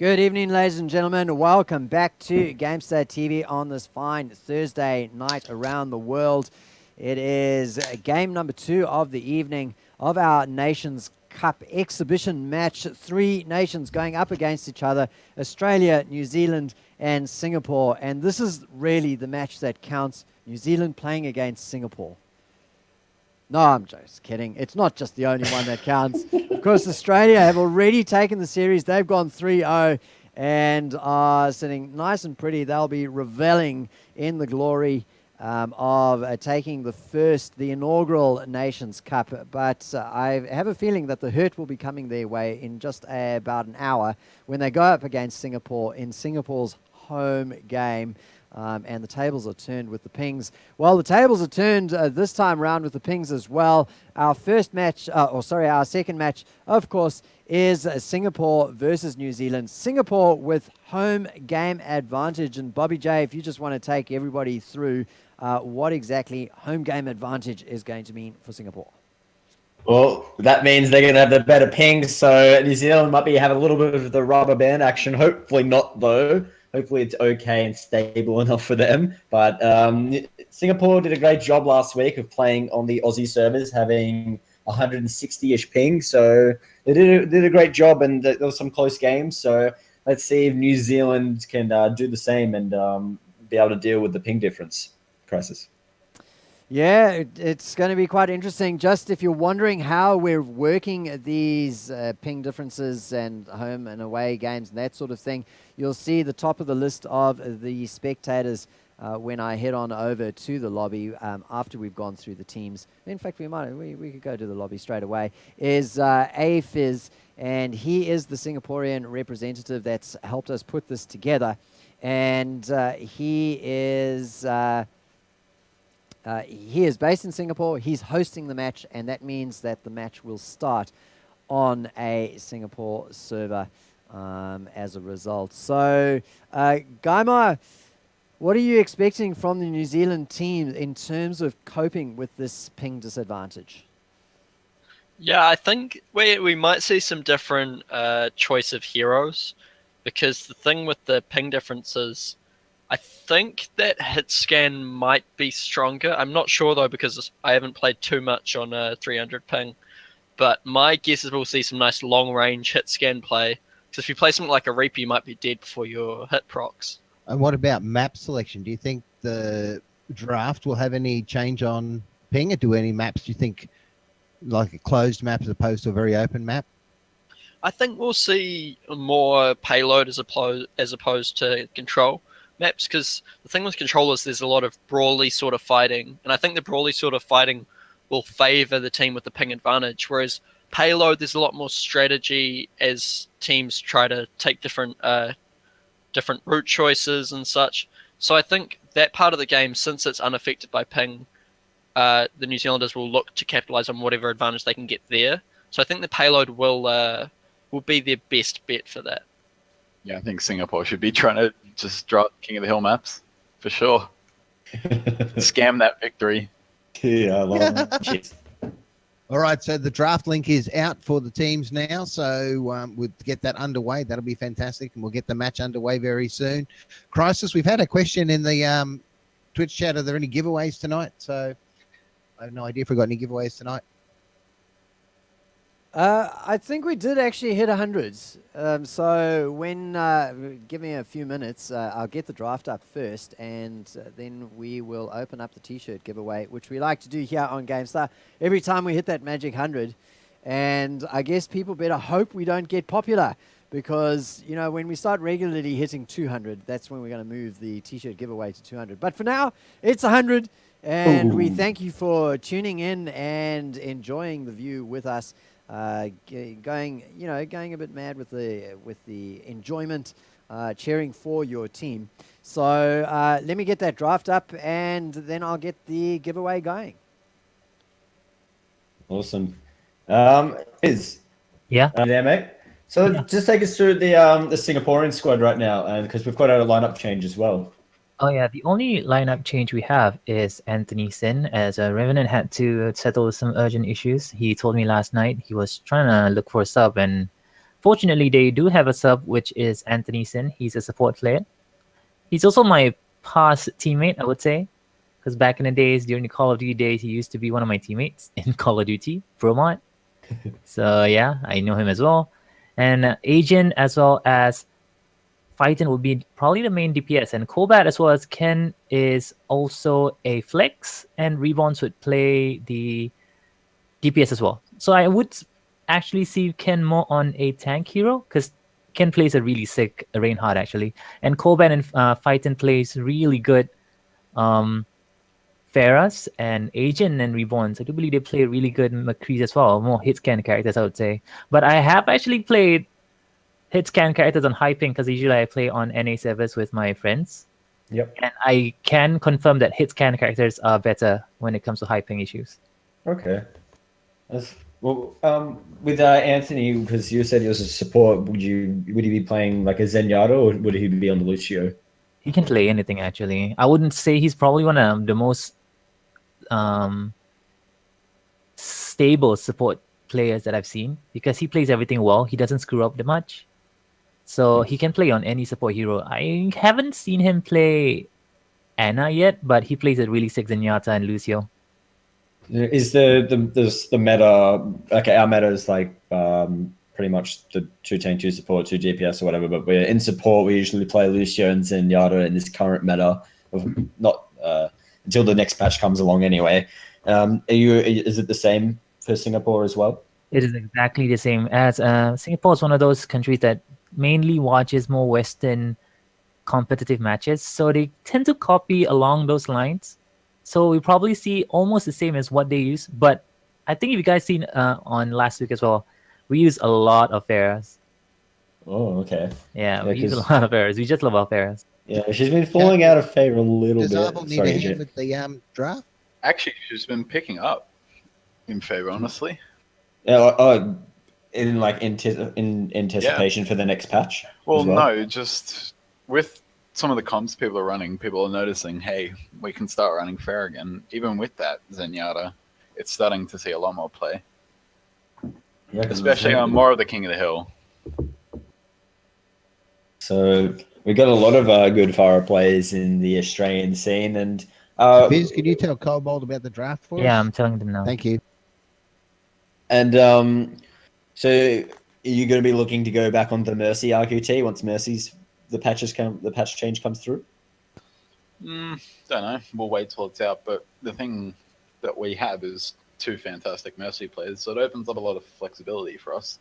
Good evening, ladies and gentlemen. Welcome back to Gamestah TV on this fine Thursday night around the world. It is game number 2 of the evening of our Nations Cup exhibition match. 3 nations going up against each other: Australia, New Zealand, and Singapore. And this is really the match that counts. New Zealand playing against Singapore. No, I'm just kidding. It's not just the only one that counts. Of course, Australia have already taken the series. They've gone 3-0 and are sitting nice and pretty. They'll be reveling in the glory of taking the inaugural Nations Cup. But I have a feeling that the hurt will be coming their way in just about an hour when they go up against Singapore in Singapore's home game. And the tables are turned with the Pings. Well, the tables are turned this time around with the Pings as well. Our second match, of course, is Singapore versus New Zealand. Singapore with home game advantage. And Bobby J, if you just want to take everybody through what exactly home game advantage is going to mean for Singapore. Well, that means they're going to have the better pings, so New Zealand might be having a little bit of the rubber band action. Hopefully not, though. Hopefully it's okay and stable enough for them. But Singapore did a great job last week of playing on the Aussie servers, having 160-ish ping. So they did a great job, and there was some close games. So let's see if New Zealand can do the same and be able to deal with the ping difference crisis. Yeah, it's going to be quite interesting. Just if you're wondering how we're working these ping differences and home and away games and that sort of thing, you'll see the top of the list of the spectators when I head on over to the lobby after we've gone through the teams. In fact, we could go to the lobby straight away. Is Afiz, and he is the Singaporean representative that's helped us put this together. And he is based in Singapore. He's hosting the match, and that means that the match will start on a Singapore server as a result. So, Gaima, what are you expecting from the New Zealand team in terms of coping with this ping disadvantage? Yeah, I think we might see some different choice of heroes, because the thing with the ping differences, I think that hit scan might be stronger. I'm not sure, though, because I haven't played too much on 300 ping. But my guess is we'll see some nice long-range hit scan play. Because if you play something like a Reaper, you might be dead before your hit procs. And what about map selection? Do you think the draft will have any change on ping? Or do any maps, do you think, like a closed map as opposed to a very open map? I think we'll see more payload as opposed to control maps, because the thing with control is there's a lot of brawly sort of fighting, and I think the brawly sort of fighting will favor the team with the ping advantage, whereas payload, there's a lot more strategy as teams try to take different route choices and such. So I think that part of the game, since it's unaffected by ping, the New Zealanders will look to capitalize on whatever advantage they can get there. So I think the payload will be their best bet for that. Yeah, I think Singapore should be trying to just drop King of the Hill maps, for sure. Scam that victory. Yeah, I love it. All right, so the draft link is out for the teams now, so we'll get that underway. That'll be fantastic, and we'll get the match underway very soon. Crisis, we've had a question in the Twitch chat. Are there any giveaways tonight? So I have no idea if we've got any giveaways tonight. I think we did actually hit 100s. So when, give me a few minutes, I'll get the draft up first, and then we will open up the T-shirt giveaway, which we like to do here on Gamestah every time we hit that magic 100. And I guess people better hope we don't get popular, because, you know, when we start regularly hitting 200, that's when we're going to move the T-shirt giveaway to 200. But for now, it's 100, and we thank you for tuning in and enjoying the view with us. Going a bit mad with the enjoyment, cheering for your team. So let me get that draft up, and then I'll get the giveaway going. Awesome. Is yeah, there, mate? So just take us through the Singaporean squad right now, and because we've got a lineup change as well. Oh yeah, the only lineup change we have is Anthony Sin, as Revenant had to settle some urgent issues. He told me last night he was trying to look for a sub, and Fortunately, they do have a sub, which is Anthony Sin. He's a support player. He's also my past teammate, I would say, because back in the days, during the Call of Duty days, he used to be one of my teammates in Call of Duty, Promod. So yeah, I know him as well. And Agent as well as Phyton would be probably the main DPS, and Kobat as well as Ken is also a flex, and Reborns would play the DPS as well. So I would actually see Ken more on a tank hero because Ken plays a really sick Reinhardt actually, and Kobat and Phyton plays really good Pharahs and Agent and Reborns. I do believe they play really good McCrees as well, more hit scan characters I would say. But I have actually played hit scan characters on high ping because usually I play on NA servers with my friends. Yep. And I can confirm that hit scan characters are better when it comes to high ping issues. Okay. Well, with Anthony, because you said he was a support, would he be playing like a Zenyatta or would he be on the Lucio? He can play anything actually. I wouldn't say he's probably one of the most stable support players that I've seen because he plays everything well. He doesn't screw up that much. So he can play on any support hero. I haven't seen him play Ana yet, but he plays a really sick Zenyatta and Lucio. Is the meta, okay, our meta is like pretty much the 2 tank, 2 support, 2 DPS or whatever, but we're in support, we usually play Lucio and Zenyatta in this current meta, not until the next patch comes along anyway. Is it the same for Singapore as well? It is exactly the same as Singapore is one of those countries that mainly watches more Western competitive matches, so they tend to copy along those lines. So we probably see almost the same as what they use, but I think if you guys seen on last week as well, we use a lot of Pharahs. Oh, okay. Yeah, we use a lot of Pharahs. We just love our Pharahs. Yeah, she's been falling out of favor a little Does bit. Arvel need Sorry, a hand AJ. with the draft? Actually, she's been picking up in favor, honestly. Yeah, in anticipation for the next patch. Well, as well? no, just with some of the comps people are running, people are noticing, hey, we can start running fair again. Even with that Zenyatta, it's starting to see a lot more play. Yeah, 'cause Especially on more of the King of the Hill. So we got a lot of good Pharah players in the Australian scene, and Biz, can you tell Cobalt about the draft for Yeah, us? I'm telling them now. Thank you. and so are you going to be looking to go back onto Mercy RQT once the patch change comes through? Don't know. We'll wait till it's out. But the thing that we have is 2 fantastic Mercy players, so it opens up a lot of flexibility for us,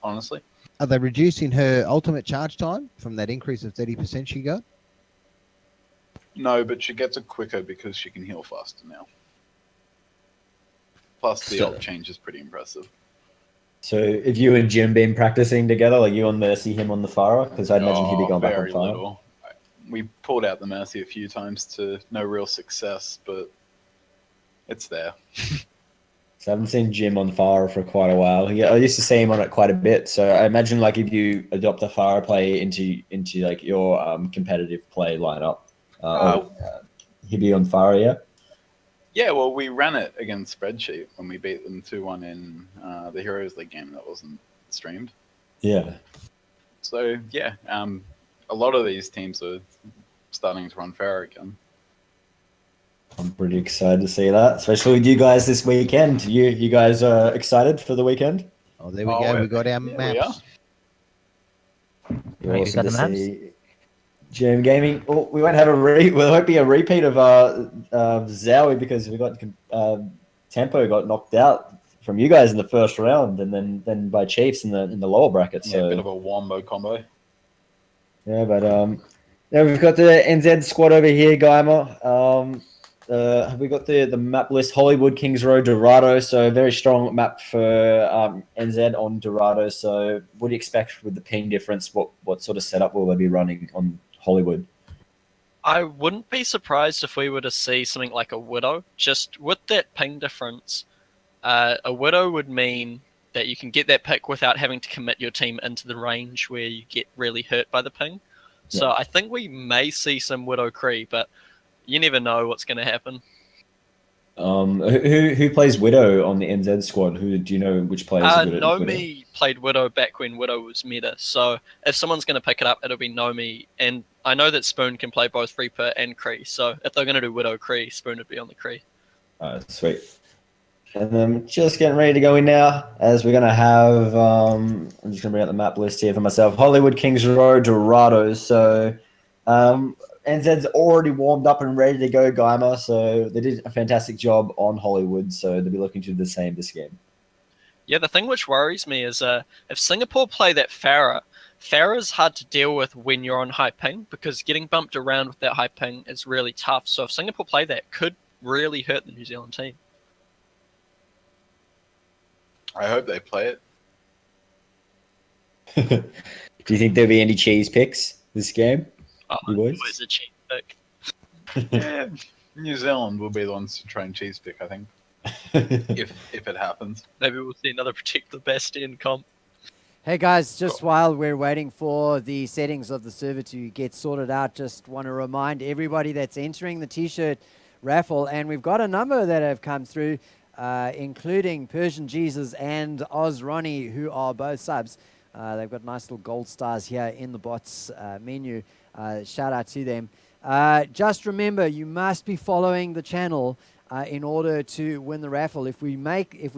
honestly. Are they reducing her ultimate charge time from that increase of 30% she got? No, but she gets it quicker because she can heal faster now. Plus, the ult change is pretty impressive. So if you and Jim been practicing together, like you on Mercy, him on the Farah, because I imagine he'd be going back on very Farah. little. We pulled out the Mercy a few times to no real success, but it's there. So I haven't seen Jim on Farah for quite a while. I used to see him on it quite a bit. So I imagine like if you adopt a Farah play into like your competitive play lineup, he'd be on Farah, yeah. Yeah, well, we ran it against Spreadsheet when we beat them 2-1 in the Heroes League game that wasn't streamed. Yeah. So, yeah, a lot of these teams are starting to run fair again. I'm pretty excited to see that, especially with you guys this weekend. You guys are excited for the weekend? Oh, there we go. We got our maps. You're Right, you awesome got to the maps? see. GM Gaming. Well, we won't have we won't be a repeat of Zowie because we got Tempo got knocked out from you guys in the first round, and then by Chiefs in the lower bracket. Yeah, So a bit of a wombo combo. yeah, but yeah, we've got the NZ squad over here, Geimer. We got the map list: Hollywood, Kings Road, Dorado. So a very strong map for NZ on Dorado. So what do you expect with the ping difference? What sort of setup will they be running on Hollywood? I wouldn't be surprised if we were to see something like a Widow. Just with that ping difference, a Widow would mean that you can get that pick without having to commit your team into the range where you get really hurt by the ping. So I think we may see some Widow Cree, but you never know what's going to happen. Who plays Widow on the NZ squad? Who do you know? Which players are good at Widow? Nomi played Widow back when Widow was meta. So if someone's going to pick it up, it'll be Nomi. And I know that Spoon can play both Reaper and Kree. So if they're going to do Widow Kree, Spoon would be on the Kree. Sweet. And then just getting ready to go in now, as we're going to have, I'm just going to bring up the map list here for myself. Hollywood, Kings Road, Dorados. So NZ's already warmed up and ready to go, Geimer. So they did a fantastic job on Hollywood. So they'll be looking to do the same this game. Yeah, the thing which worries me is if Singapore play that Farah's hard to deal with when you're on high ping, because getting bumped around with that high ping is really tough. So if Singapore play that, could really hurt the New Zealand team. I hope they play it. Do you think there'll be any cheese picks this game? Oh, You boys? always a cheap pick. Yeah, New Zealand will be the ones to try and cheese pick, I think, if it happens. Maybe we'll see another Protect the Bastion comp. Hey guys, just while we're waiting for the settings of the server to get sorted out, just want to remind everybody that's entering the t-shirt raffle, and we've got a number that have come through, including Persian Jesus and Oz Ronnie, who are both subs. They've got nice little gold stars here in the bots menu. Shout out to them. Just remember, you must be following the channel in order to win the raffle. If we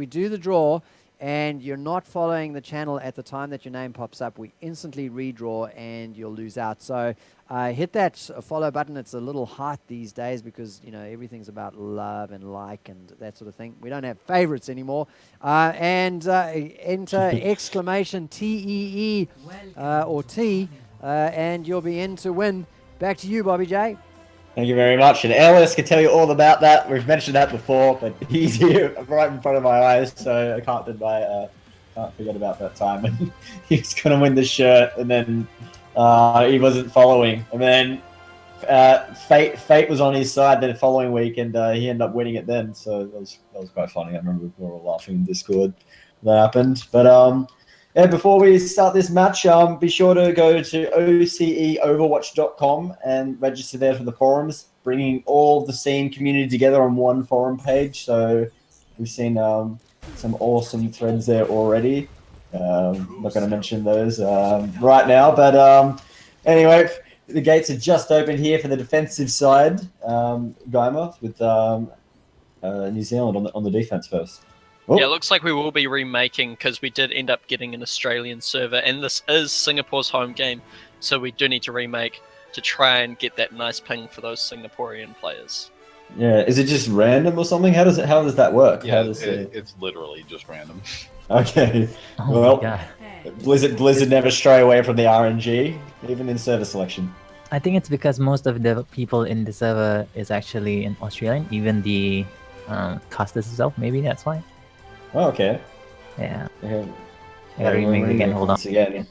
do the draw and you're not following the channel at the time that your name pops up, we instantly redraw and you'll lose out. So hit that follow button. It's a little hot these days because, you know, everything's about love and like and that sort of thing. We don't have favorites anymore. And enter exclamation TEE or T, and you'll be in to win. Back to you, Bobby J. Thank you very much. And Ellis can tell you all about that. We've mentioned that before, but he's here right in front of my eyes, so I can't forget about that time. And he was going to win the shirt, and then he wasn't following. And then fate was on his side the following week, and he ended up winning it then. So that was quite funny. I remember we were all laughing in Discord when that happened. But yeah, before we start this match, be sure to go to OCEoverwatch.com and register there for the forums, bringing all the scene community together on one forum page. So we've seen some awesome threads there already. I'm not going to mention those right now, but anyway, the gates are just opened here for the defensive side, Geimer, with New Zealand on the defense first. Yeah, it looks like we will be remaking because we did end up getting an Australian server, and this is Singapore's home game, so we do need to remake to try and get that nice ping for those Singaporean players. Yeah, is it just random or something? How does that work? Yeah, How does it's literally just random. Okay. Oh Well, my god. Blizzard never stray away from the RNG, even in server selection. I think it's because most of the people in the server is actually in Australian, even the casters itself. Maybe that's why. Oh, okay. Yeah. Yeah. I gotta remake it again. Hold on. Once again.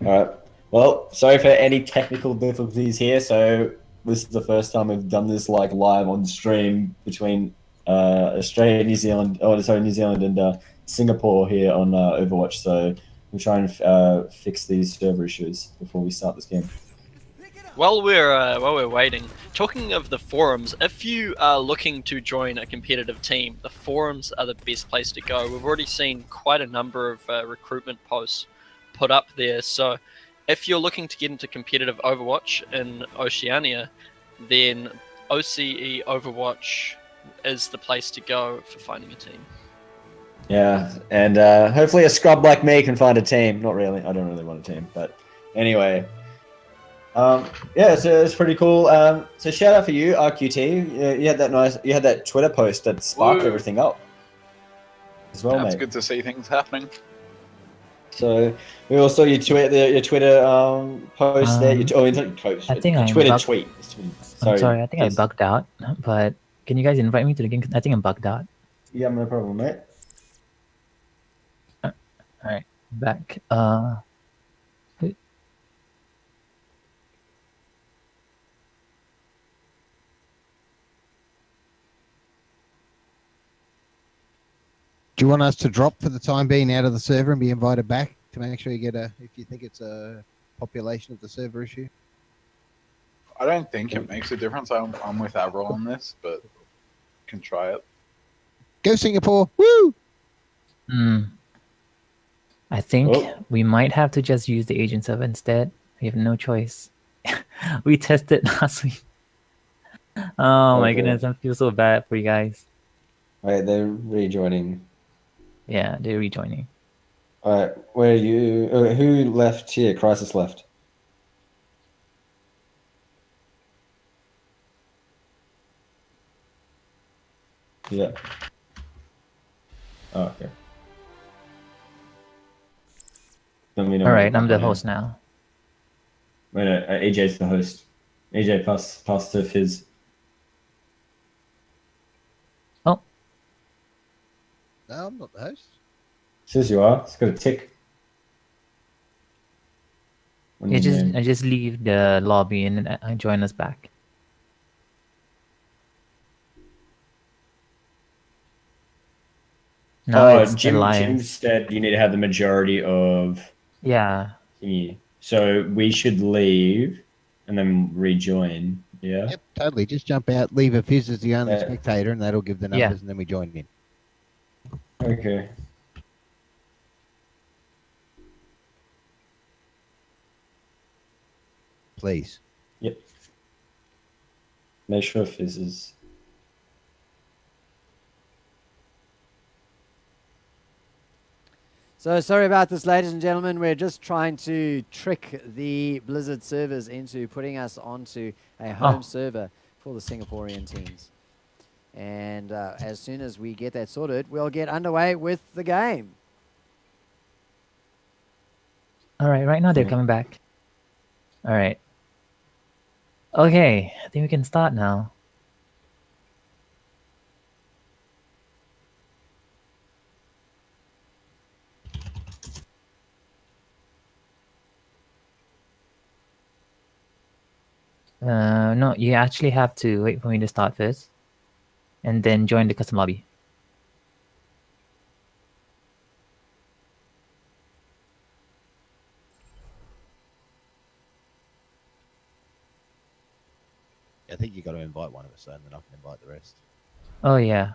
All right. Well, sorry for any technical difficulties here. So this is the first time we've done this like live on stream between Australia, New Zealand. Oh, sorry, New Zealand and Singapore here on Overwatch. So we'll try and fix these server issues before we start this game. While we're waiting, talking of the forums, if you are looking to join a competitive team, the forums are the best place to go. We've already seen quite a number of recruitment posts put up there. So if you're looking to get into competitive Overwatch in Oceania, then OCE Overwatch is the place to go for finding a team. Yeah, and hopefully a scrub like me can find a team. Not really. I don't really want a team, but anyway. Yeah, so it's pretty cool. So shout out for you, RQT. You had that Twitter post that sparked everything up as well, It's mate. good to see things happening. So we all saw your Twitter post there. Post. I think your I'm Twitter bug- tweet. I'm sorry, I think I please. bugged out, but can you guys invite me to the game? 'Cause I think I'm bugged out. Yeah, no problem, mate. Alright, back. Do you want us to drop for the time being out of the server and be invited back to make sure you get if you think it's a population of the server issue? I don't think it makes a difference. I'm with Avril on this, but can try it. Go Singapore. Woo! Hmm. I think Oh. we might have to just use the agent server instead. We have no choice. We tested last week. Oh my Okay. goodness, I feel so bad for you guys. Wait, they're rejoining. Yeah, they're rejoining. Alright, where are you? Who left here? Crisis left. Yeah. Oh, okay. Let me know All when right, you're I'm back the on host air. now. Wait, no, AJ's the host. AJ, pass to Fizz. Oh, No, I'm not the host. Says you are. It's got a tick. On you your just name. I just leave the lobby and then I join us back. Now it's Jim alliance. said you need to have the majority of Yeah, thingy. So we should leave and then rejoin. Yeah. Yep, totally. Just jump out, leave a Fizz as the only Yeah. spectator, and that'll give the Yeah. numbers, and then we join in. Okay. Please. Yep. Make sure Fizz is. So sorry about this, ladies and gentlemen. We're just trying to trick the Blizzard servers into putting us onto a home server for the Singaporean teams. And as soon as we get that sorted, we'll get underway with the game. all right. Right now they're coming back. All right. Okay, I think we can start now. No, you actually have to wait for me to start first, and then join the custom lobby. I think you got to invite one of us, and then I can invite the rest. Oh yeah.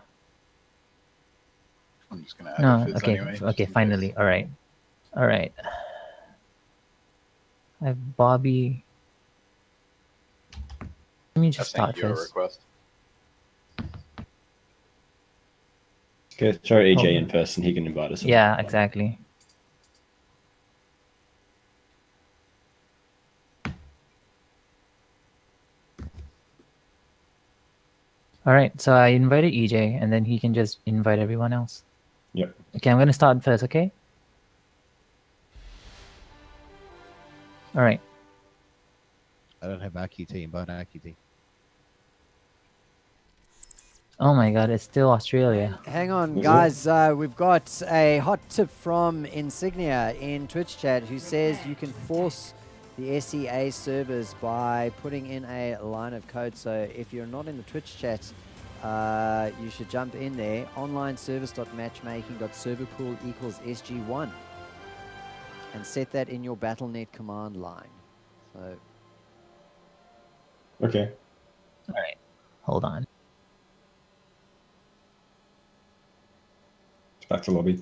I'm just gonna add No. a Fizz Okay. anyway. just Okay. in Finally. case. All right. All right. I have Bobby. Let me I just sent start you a first. request. Go throw AJ Hold in on. person. He can invite us. Yeah. Exactly. All right. So I invited EJ, and then he can just invite everyone else. Yep. Okay. I'm gonna start first. Okay. All right. I don't have RQT, invite RQT. Oh my God! It's still Australia. Hang on, Is it? guys. We've got a hot tip from Insignia in Twitch chat who says you can force the SEA servers by putting in a line of code. So if you're not in the Twitch chat, you should jump in there. Online service.matchmaking.serverpool equals SG1 and set that in your BattleNet command line. So Okay. All right. Hold on. Back to lobby.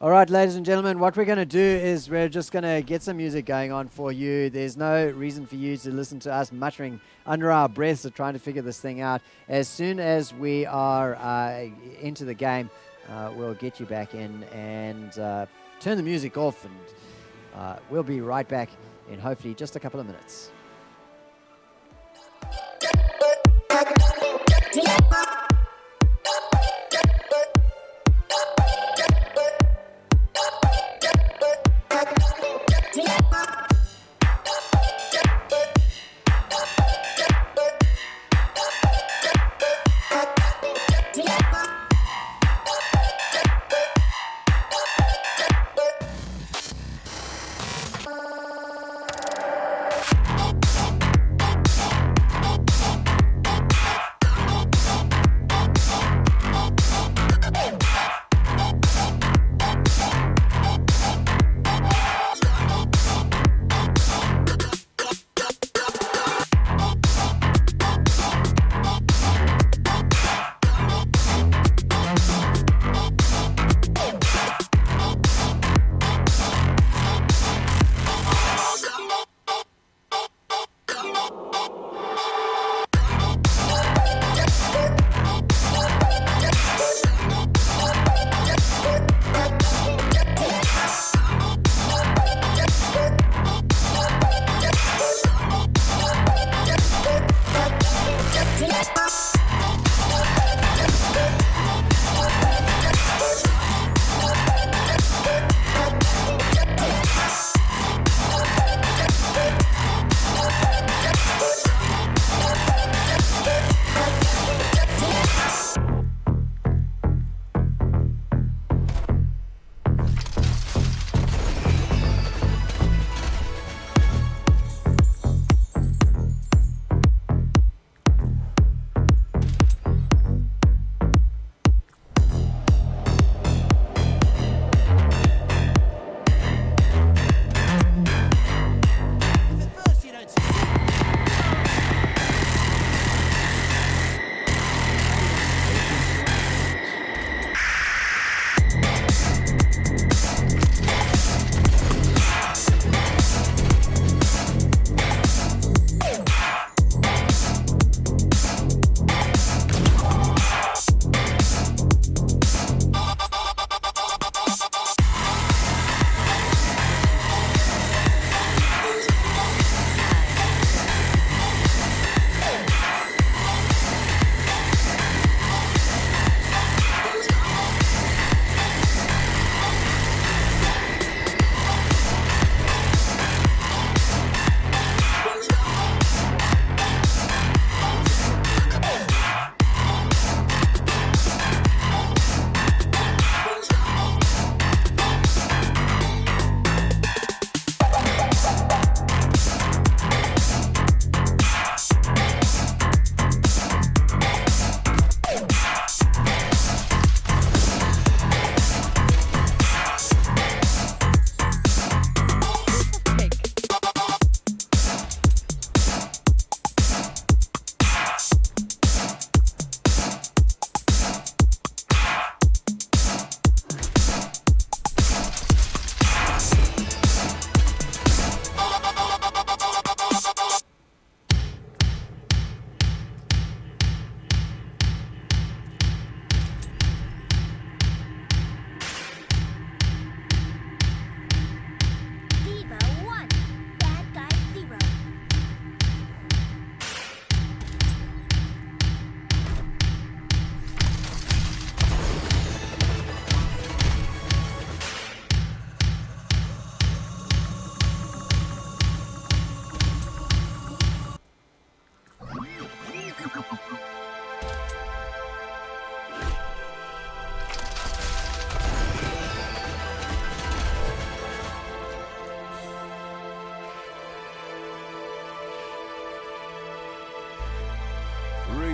all right, ladies and gentlemen, what we're going to do is we're just going to get some music going on for you. There's no reason for you to listen to us muttering under our breaths or trying to figure this thing out. As soon as we are into the game, we'll get you back in and turn the music off, and we'll be right back in hopefully just a couple of minutes.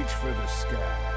reach for the sky.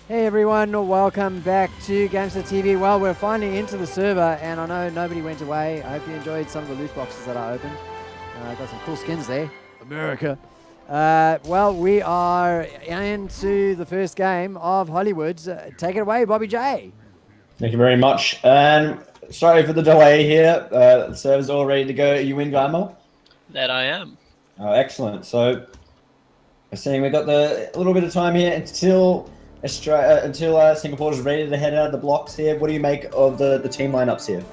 Hey everyone, welcome back to Gamestah TV. Well, we're finally into the server, and I know nobody went away. I hope you enjoyed some of the loot boxes that I opened. Got some cool skins there. America. Well, we are into the first game of Hollywood. Take it away, Bobby J. Thank you very much. And sorry for the delay here. The server's all ready to go. Are you in, Gaimo? That I am. Oh, excellent. So, we're seeing we've got a little bit of time here until Singapore is ready to head out of the blocks here. What do you make of the team lineups here?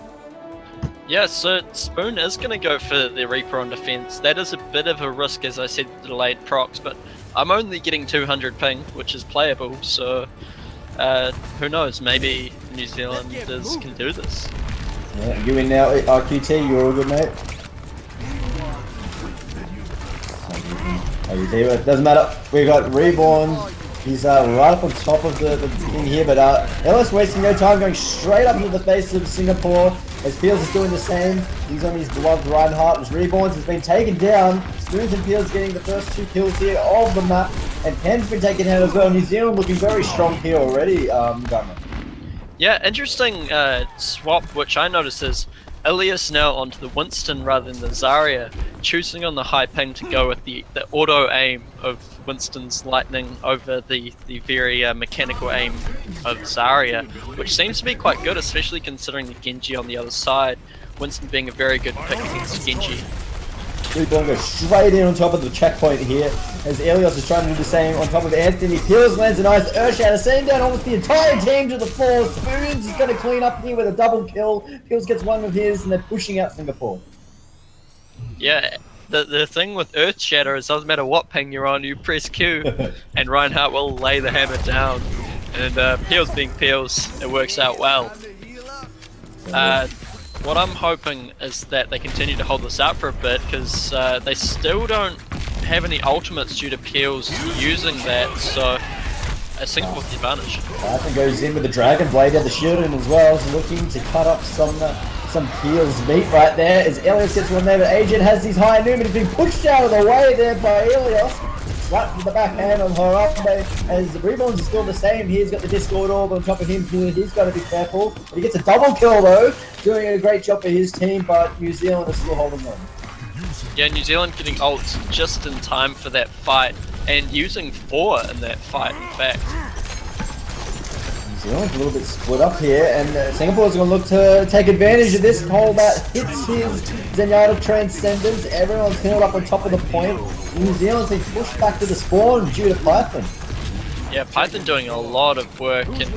Yeah, so Spoon is going to go for the Reaper on defense. That is a bit of a risk, as I said, the delayed procs, but I'm only getting 200 ping, which is playable, so who knows, maybe New Zealanders can do this. Yeah, you in now, RQT, you're all good, mate? It doesn't matter. We've got Reborn. He's right up on top of the thing here, but Ellis wasting no time, going straight up into the face of Singapore. As Peels is doing the same. He's on his beloved Reinhardt. As Reborns has been taken down. Spoons and Peels getting the first 2 kills here of the map. And Pen's been taken out as well. New Zealand looking very strong here already, Gunner. Yeah, interesting swap, which I noticed is Ilias now onto the Winston rather than the Zarya, choosing on the high ping to go with the auto aim of Winston's Lightning over the very mechanical aim of Zarya, which seems to be quite good, especially considering the Genji on the other side. Winston being a very good pick against Genji. Reborn goes straight in on top of the checkpoint here, as Elios is trying to do the same on top of Anthony. Peels lands a nice Earthshatter, sending down almost the entire team to the floor. Spoons is going to clean up here with a double kill. Peels gets one of his, and they're pushing out Singapore. Yeah, the thing with Earthshatter is it doesn't matter what ping you're on, you press Q, and Reinhardt will lay the hammer down. And Peels being Peels, it works out well. What I'm hoping is that they continue to hold this out for a bit, because they still don't have any ultimates due to Peels using that, so Singapore with the advantage. Arthur goes in with the Dragon Blade and the shield in as well, so looking to cut up some Peels meat right there as Elios gets one there, but Agent has his high noon, but he's been pushed out of the way there by Elios. Slapped with the backhand on Harambe as the Reborns are still the same. He's got the Discord orb on top of him. He's got to be careful. He gets a double kill though, doing a great job for his team, but New Zealand is still holding on. Yeah, New Zealand getting ults just in time for that fight, and using 4 in that fight, in fact. New Zealand's a little bit split up here, and Singapore's going to look to take advantage of this. Holbat hits his Zenyatta Transcendence. Everyone's healed up on top of the point. New Zealand's been pushed back to the spawn due to Python. Yeah, Python doing a lot of work and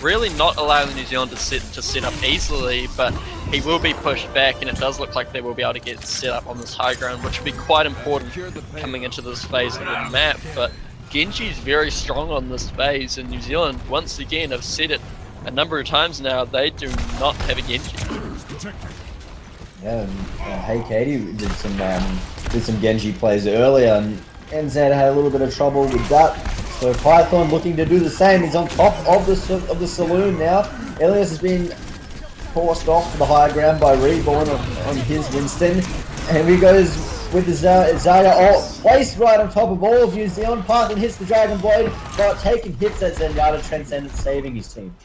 really not allowing New Zealand to set up easily, but he will be pushed back, and it does look like they will be able to get set up on this high ground, which will be quite important coming into this phase of the map. But Genji's very strong on this phase, and New Zealand, once again, have said it a number of times now, they do not have a Genji. Yeah, and, Hey Katie did some Genji plays earlier, and NZ had a little bit of trouble with that. So Python looking to do the same. He's on top of the saloon now. Elias has been forced off to the high ground by Reborn on his Winston. And he goes with the Zarya ult, placed right on top of all of New Zealand. Python hits the Dragon Blade, but taking hits at Zenyatta Transcendence, saving his team.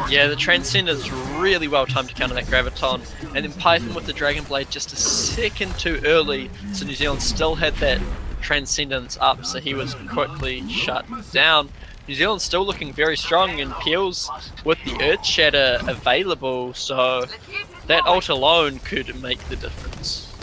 Yeah, the Transcendence is really well timed to counter that Graviton, and then Python with the Dragon Blade just a second too early, so New Zealand still had that Transcendence up, so he was quickly shut down. New Zealand still looking very strong, and Peels with the Earth Shatter available, so that ult alone could make the difference.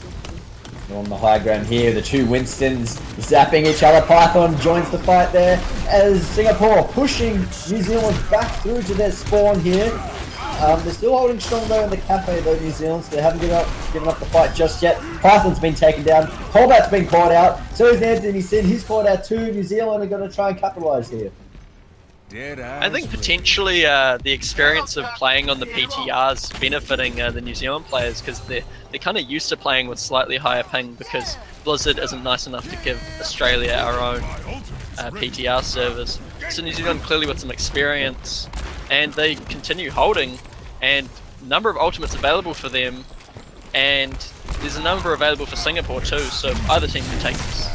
On the high ground here, the two Winstons zapping each other. Python joins the fight there as Singapore pushing New Zealand back through to their spawn here. They're still holding strong though in the cafe though, New Zealand, so they haven't given up the fight just yet. Python's been taken down, Holbat's been caught out, so is Anthony Sin, he's caught out too. New Zealand are going to try and capitalise here. I think potentially the experience of playing on the PTRs benefiting the New Zealand players, because they're kind of used to playing with slightly higher ping, because Blizzard isn't nice enough to give Australia our own PTR servers. So New Zealand clearly with some experience, and they continue holding, and number of ultimates available for them, and there's a number available for Singapore too, so either team can take this.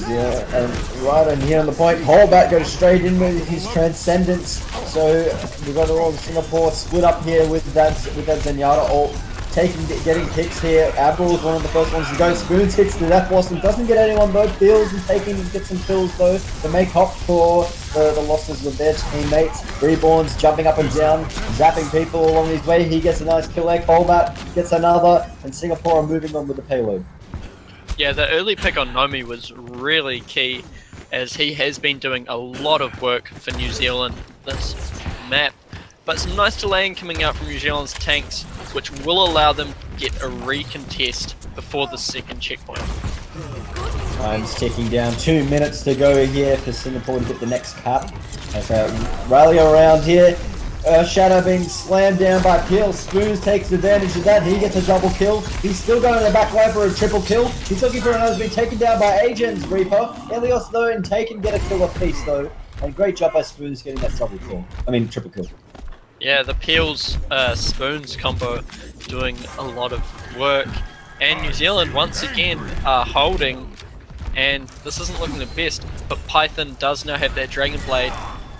Yeah, and right on here on the point, Holbat goes straight in with his Transcendence. So we've got all of Singapore split up here with that Zenyatta ult, getting picks here. Admiral is one of the first ones to go. Spoons hits the left Boston, doesn't get anyone though. Feels and get some kills though to make up for the losses with their teammates. Reborn's jumping up and down, zapping people along his way. He gets a nice kill egg. Holbat gets another, and Singapore are moving on with the payload. Yeah, the early pick on Nomi was really key, as he has been doing a lot of work for New Zealand this map. But some nice delaying coming out from New Zealand's tanks, which will allow them to get a recontest before the second checkpoint. Time's ticking down. 2 minutes to go here for Singapore to get the next cap. As they rally around here. Shadow being slammed down by Peel. Spoons takes advantage of that. He gets a double kill. He's still going to the back line for a triple kill. He's looking for another. Being taken down by Agents Reaper. Elios though and Taken get a kill apiece though. And great job by Spoons getting that double kill. Triple kill. Yeah, the Peels Spoons combo doing a lot of work. And New Zealand once again are holding. And this isn't looking the best, but Python does now have that Dragon Blade.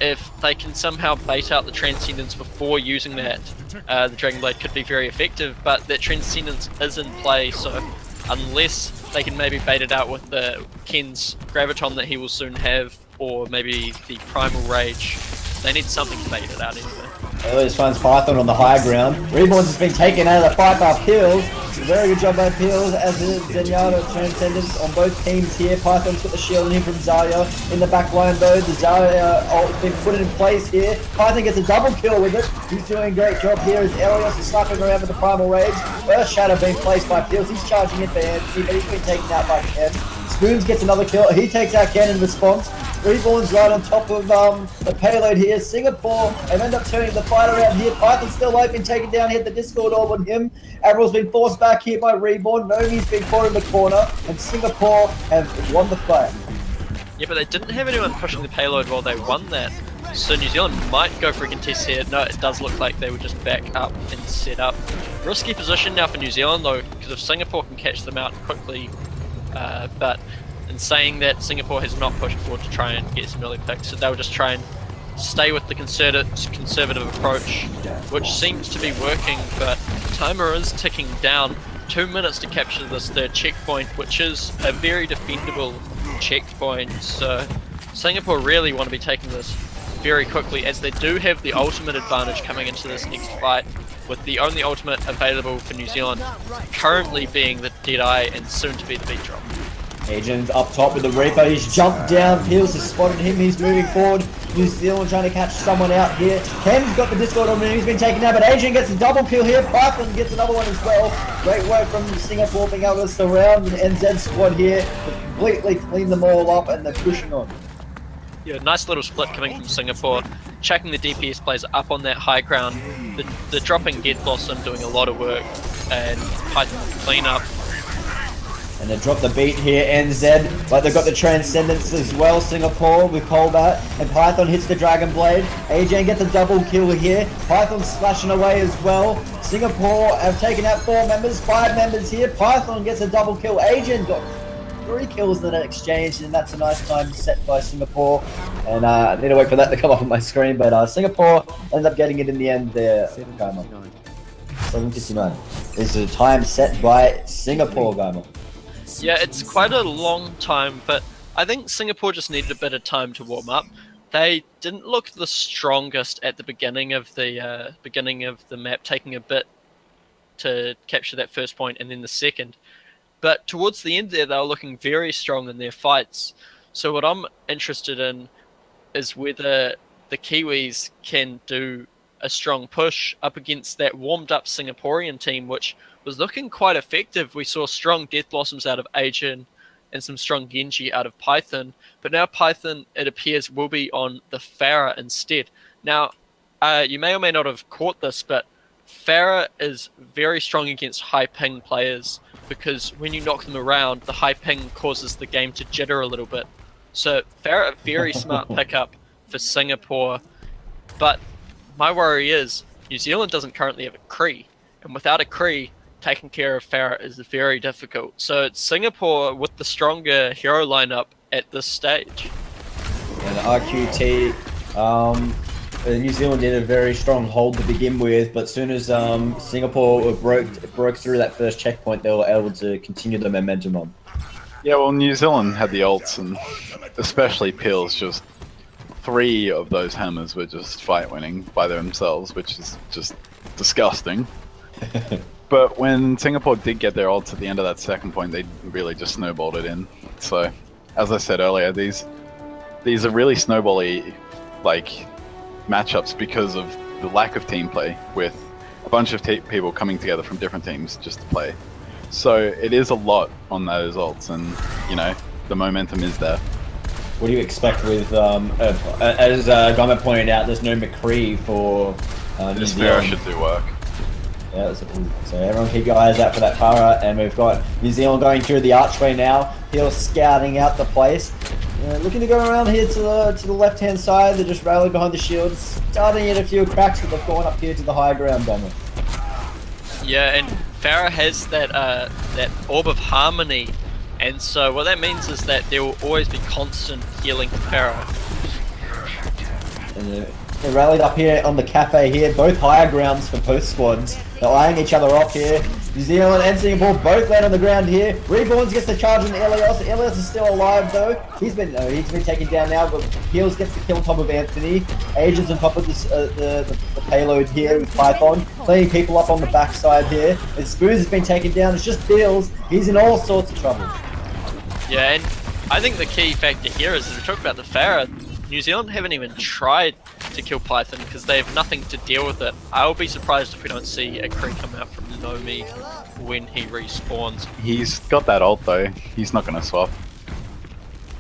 If they can somehow bait out the Transcendence before using that, the Dragon Blade could be very effective, but that Transcendence is in play, so unless they can maybe bait it out with the Ken's Graviton that he will soon have, or maybe the Primal Rage, they need something to bait it out anyway. Elias finds Python on the high ground. Reborns has been taken out of the fight by Peels. Very good job by Peels as the Zenyatta Transcendence on both teams here. Python's got the shield on him from Zarya. In the back line though, the Zarya ult has been put in place here. Python gets a double kill with it. He's doing a great job here as Elias is slapping around with the Primal Rage. First Shadow being placed by Peels. He's charging in for Anthony, but he's been taken out by Ken. Spoons gets another kill. He takes out Ken in response. Reborn's right on top of the payload here. Singapore have ended up turning the fight around here. Python's still open, taken down, hit the Discord orb on him. Admiral's been forced back here by Reborn. Nomi's been caught in the corner, and Singapore have won the fight. Yeah, but they didn't have anyone pushing the payload while they won that. So New Zealand might go for a contest here. No, it does look like they would just back up and set up. Risky position now for New Zealand though, because if Singapore can catch them out quickly, but in saying that, Singapore has not pushed forward to try and get some early picks, so they'll just try and stay with the conservative approach, which seems to be working, but timer is ticking down. 2 minutes to capture this third checkpoint, which is a very defendable checkpoint. So Singapore really want to be taking this very quickly, as they do have the ultimate advantage coming into this next fight, with the only ultimate available for New Zealand currently being the Deadeye and soon to be the Beat Drop. Agent's up top with the Reaper. He's jumped down. Peels has spotted him. He's moving forward. New Zealand trying to catch someone out here. Ken's got the Discord on him. He's been taken out, but Agent gets a double kill here. Python gets another one as well. Great work from Singapore being able to surround the NZ squad here. Completely clean them all up, and they're pushing on. Yeah, nice little split coming from Singapore. Checking the DPS players up on that high ground. The dropping Dead Blossom doing a lot of work, and Python clean up. And they drop the beat here, NZ, but they've got the Transcendence as well, Singapore with Colbat, and Python hits the Dragon Blade. AJ gets a double kill here. Python slashing away as well. Singapore have taken out 4 members, 5 members here. Python gets a double kill. Agent got 3 kills in that exchange, and that's a nice time set by Singapore. And I need to wait for that to come up on my screen, but Singapore ends up getting it in the end there. 7:59. This is a time set by Singapore, Gaimon. Yeah, it's quite a long time, but I think Singapore just needed a bit of time to warm up. They didn't look the strongest at the beginning of the map, taking a bit to capture that first point and then the second. But towards the end there, they were looking very strong in their fights. So what I'm interested in is whether the Kiwis can do a strong push up against that warmed-up Singaporean team, which was looking quite effective. We saw strong Death Blossoms out of Ajin and some strong Genji out of Python. But now Python, it appears, will be on the Pharah instead. Now, you may or may not have caught this, but Pharah is very strong against high ping players, because when you knock them around, the high ping causes the game to jitter a little bit. So Pharah, a very smart pickup for Singapore. But my worry is New Zealand doesn't currently have a Kree, and without a Kree, taking care of Pharah is very difficult. So it's Singapore with the stronger hero lineup at this stage. And the RQT, New Zealand did a very strong hold to begin with, but as soon as Singapore broke through that first checkpoint, they were able to continue the momentum on. Yeah, well, New Zealand had the ults, and especially Peels, just 3 of those hammers were just fight winning by themselves, which is just disgusting. But when Singapore did get their ults at the end of that second point, they really just snowballed it in. So, as I said earlier, these are really snowbally like matchups because of the lack of team play, with a bunch of people coming together from different teams just to play. So it is a lot on those ults, and you know the momentum is there. What do you expect with, as Gama pointed out, there's no McCree for New This Zealand. Pharah should do work. Yeah, so everyone keep your eyes out for that Pharah, and we've got New Zealand going through the archway now. He'll scouting out the place. Looking to go around here to the left-hand side. They're just rallying behind the shields, starting in a few cracks, but they've gone up here to the high ground, Gama. Yeah, and Pharah has that Orb of Harmony, and so what that means is that there will always be constant healing for Pharah. And they're rallied up here on the cafe here, both higher grounds for both squads. They're eyeing each other off here. New Zealand and Singapore both land on the ground here. Reborns gets the charge on Elios. Elios is still alive though. He's been taken down now, but Heels gets the kill on top of Anthony. Agents on top of this, the payload here with Python. Cleaning people up on the backside here. And Spoons has been taken down. It's just Bills. He's in all sorts of trouble. Yeah, and I think the key factor here is, as we talk about the Pharah, New Zealand haven't even tried to kill Python because they have nothing to deal with it. I'll be surprised if we don't see a Kree come out from Nomi when he respawns. He's got that ult though. He's not going to swap.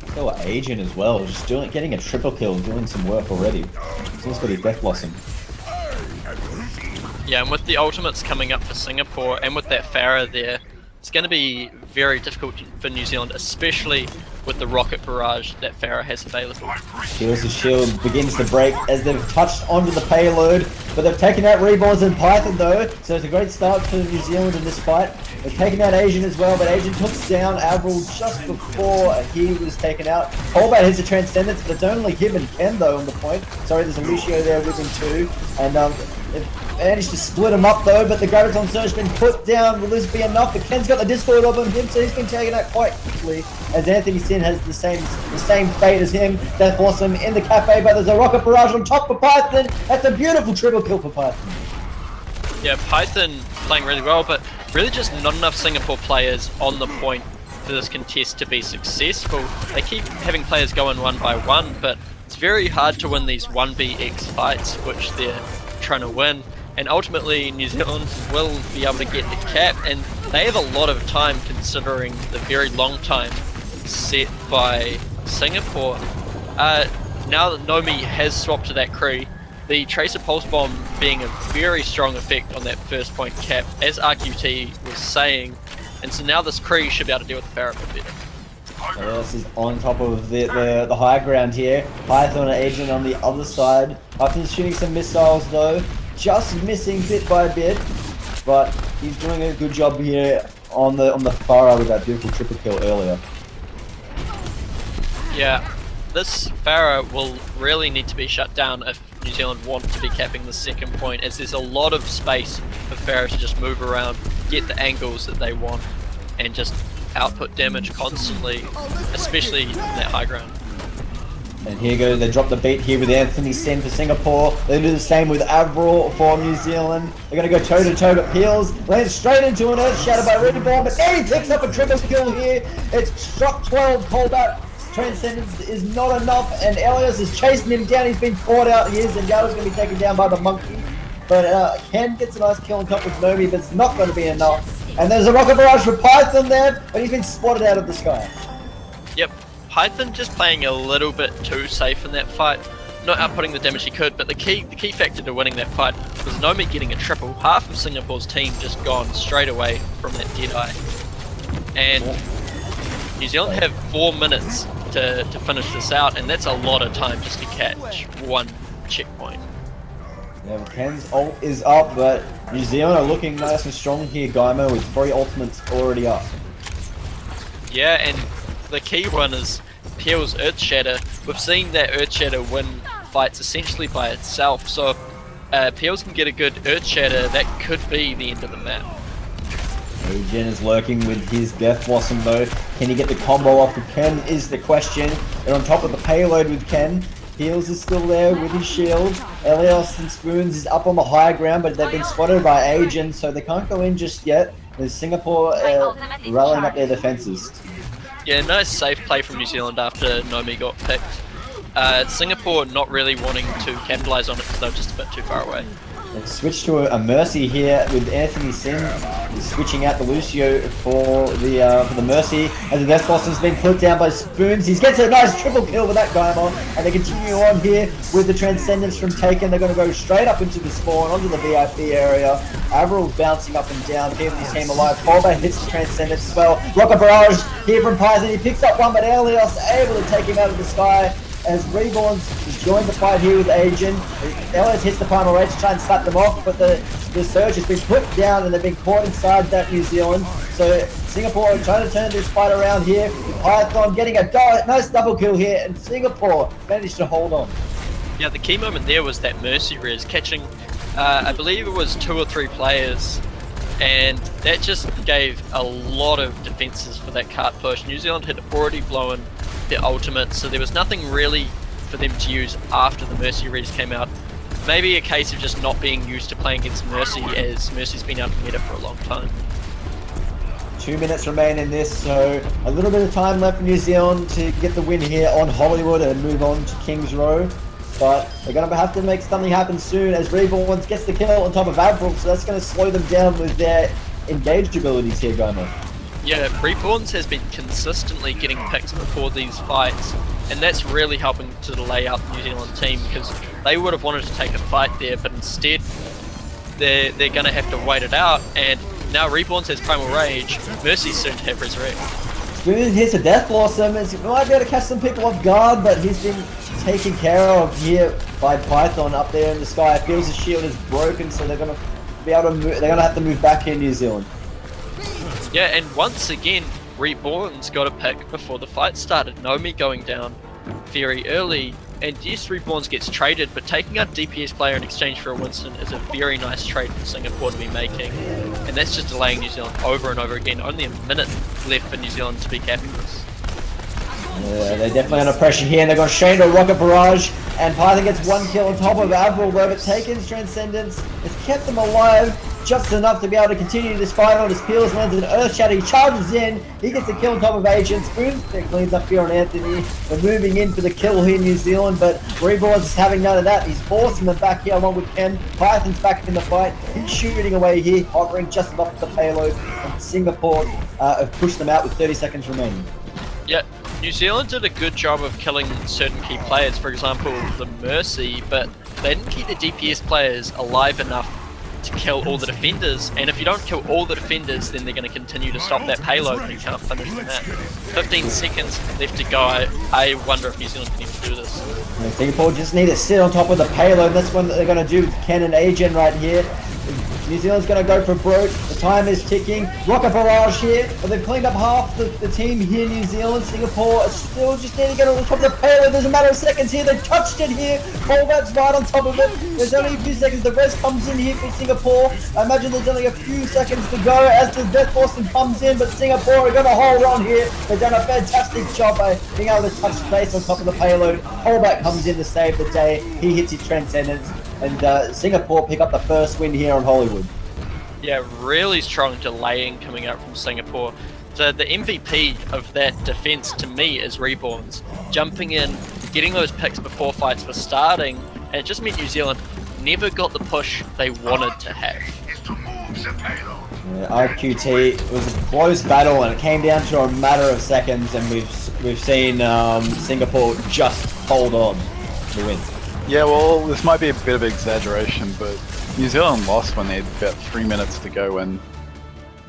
Still Agent as well, just getting a triple kill, doing some work already. He's also got his Death Blossom. Yeah, and with the ultimates coming up for Singapore and with that Pharah there, it's going to be very difficult for New Zealand, especially with the rocket barrage that Pharah has available. Heals' shield begins to break as they've touched onto the payload, but they've taken out Reborns and Python though, so it's a great start for New Zealand in this fight. They've taken out Asian as well, but Asian took down Avril just before he was taken out. Colbat hits a Transcendence, but it's only him and Ken though on the point. Sorry, there's a Lucio there with him too, and managed to split him up though, but the Graviton Surge has been put down. Will this be enough? But Ken's got the Discord up on him, so he's been taken out quite quickly. As Anthony Sin has the same fate as him. Death Blossom in the cafe, but there's a Rocket Barrage on top for Python. That's a beautiful triple kill for Python. Yeah, Python playing really well, but really just not enough Singapore players on the point for this contest to be successful. They keep having players go in one by one, but it's very hard to win these 1vx fights, which they're trying to win. And ultimately, New Zealand will be able to get the cap, and they have a lot of time considering the very long time set by Singapore. Now that Nomi has swapped to that Kree, the Tracer Pulse Bomb being a very strong effect on that first point cap, as RQT was saying, and so now this Kree should be able to deal with the Pharaoh a bit better. This is on top of the high ground here. Python and Agent on the other side. Python's shooting some missiles though, just missing bit by bit, but he's doing a good job here on the Farah with that beautiful triple kill earlier. Yeah, this Farah will really need to be shut down if New Zealand want to be capping the second point, as there's a lot of space for Farah to just move around, get the angles that they want, and just output damage constantly, especially in that high ground. And here goes, they drop the beat here with Anthony Sen for Singapore. They do the same with Avril for New Zealand. They're going to go toe to toe, but Peels lands straight into an Earth Shatter by Reborn, but then he picks up a triple kill here. It's struck 12, Colbert. Transcendence is not enough, and Elias is chasing him down. He's been caught out here, and Yada's going to be taken down by the monkey. But Ken gets a nice kill on top of Nomi, but it's not going to be enough. And there's a Rocket Barrage for Python there, but he's been spotted out of the sky. Yep, Python just playing a little bit too safe in that fight. Not outputting the damage he could, but the key factor to winning that fight was Nomi getting a triple. Half of Singapore's team just gone straight away from that Deadeye. And New Zealand have 4 minutes to finish this out, and that's a lot of time just to catch one checkpoint. Yeah, Ken's ult is up, but New Zealand are looking nice and strong here, Gaimo, with 3 ultimates already up. Yeah, and the key one is Peel's Earth Shatter. We've seen that Earth Shatter win fights essentially by itself, so if Peels can get a good Earth Shatter, that could be the end of the map. Jen is lurking with his Death Blossom though. Can he get the combo off of Ken is the question. They're on top of the payload with Ken. Heals is still there with his shield. Elias and Spoons is up on the high ground, but they've been spotted by Agent, so they can't go in just yet. There's Singapore rallying up their defenses. Yeah, nice safe play from New Zealand after Nomi got picked. Singapore not really wanting to capitalize on it because they're just a bit too far away. They've switched to a Mercy here with Anthony Sin. He's switching out the Lucio for the Mercy. As the Death Blossom's been put down by Spoons. He gets a nice triple kill with that guy on. And they continue on here with the Transcendence from Taken. They're going to go straight up into the spawn, onto the VIP area. Avril's bouncing up and down, keeping his team alive. Colbert hits the Transcendence as well. Rocket Barrage here from Python. He picks up one, but Elias able to take him out of the sky. As Reborns has joined the fight here with Agent. Elias hits the Primal Rage to try and slap them off, but the Surge has been put down and they've been caught inside that New Zealand. So Singapore are trying to turn this fight around here with Python getting a nice double kill here, and Singapore managed to hold on. Yeah, the key moment there was that Mercy Res catching, I believe it was 2 or 3 players, and that just gave a lot of defenses for that cart push. New Zealand had already blown their ultimate, so there was nothing really for them to use after the Mercy Res came out. Maybe a case of just not being used to playing against Mercy, as Mercy's been out of meta for a long time. 2 minutes remain in this, so a little bit of time left for New Zealand to get the win here on Hollywood and move on to Kings Row. But they're going to have to make something happen soon, as Reborns gets the kill on top of Avril, so that's going to slow them down with their engaged abilities here, Gaimo. Yeah, Reborns has been consistently getting picks before these fights, and that's really helping to delay out the New Zealand team, because they would have wanted to take a fight there, but instead they're going to have to wait it out. And now Reborns has Primal Rage, Mercy's soon to have Resurrect. Spoon hits a Death Blossom, and he might be able to catch some people off guard, but he's been taken care of here by Python up there in the sky. It feels his shield is broken, so they're going to be able to move, they're going to have to move back here in New Zealand. Yeah, and once again, Reborn's got a pick before the fight started. Nomi going down very early, And yes, Reborns gets traded, but taking a DPS player in exchange for a Winston is a very nice trade for Singapore to be making. And that's just delaying New Zealand over and over again. Only a minute left for New Zealand to be capping this. Yeah, they're definitely under pressure here, and they're going straight into a rocket barrage. And Python gets 1 kill on top of Admiral, though, but Taken's Transcendence has kept them alive just enough to be able to continue this fight on. As Peels lands an Earth Shatter, he charges in, he gets a kill on top of Agent. Spoon cleans up here on Anthony. They're moving in for the kill here in New Zealand, but Reborns is having none of that. He's forcing them back here along with Ken. Python's back in the fight. He's shooting away here, hovering just above the payload. And Singapore have pushed them out with 30 seconds remaining. Yeah, New Zealand did a good job of killing certain key players, for example, the Mercy, but they didn't keep the DPS players alive enough to kill all the defenders, and if you don't kill all the defenders, then they're going to continue to stop that payload and you can't finish the match. 15 seconds left to go. I wonder if New Zealand can even do this. Singapore just need to sit on top of the payload. That's what they're going to do with Ken and Agen right here. New Zealand's going to go for broke. The time is ticking. Rocket barrage here, but they've cleaned up half the team here in New Zealand. Singapore is still just need to get on top of the payload. There's a matter of seconds here. They touched it here. Colbat's right on top of it. There's only a few seconds. The res comes in here for Singapore. I imagine there's only a few seconds to go as the Death Boston comes in, but Singapore are going to hold on here. They've done a fantastic job by being able to touch base on top of the payload. Colbat comes in to save the day. He hits his Transcendence. And Singapore pick up the first win here on Hollywood. Yeah, really strong delaying coming out from Singapore. So the MVP of that defense to me is Reborns. Jumping in, getting those picks before fights were starting, and it just meant New Zealand never got the push they wanted to have. Yeah, RQT, it was a close battle and it came down to a matter of seconds, and we've seen Singapore just hold on to win. Yeah, well, this might be a bit of exaggeration, but New Zealand lost when they had about 3 minutes to go when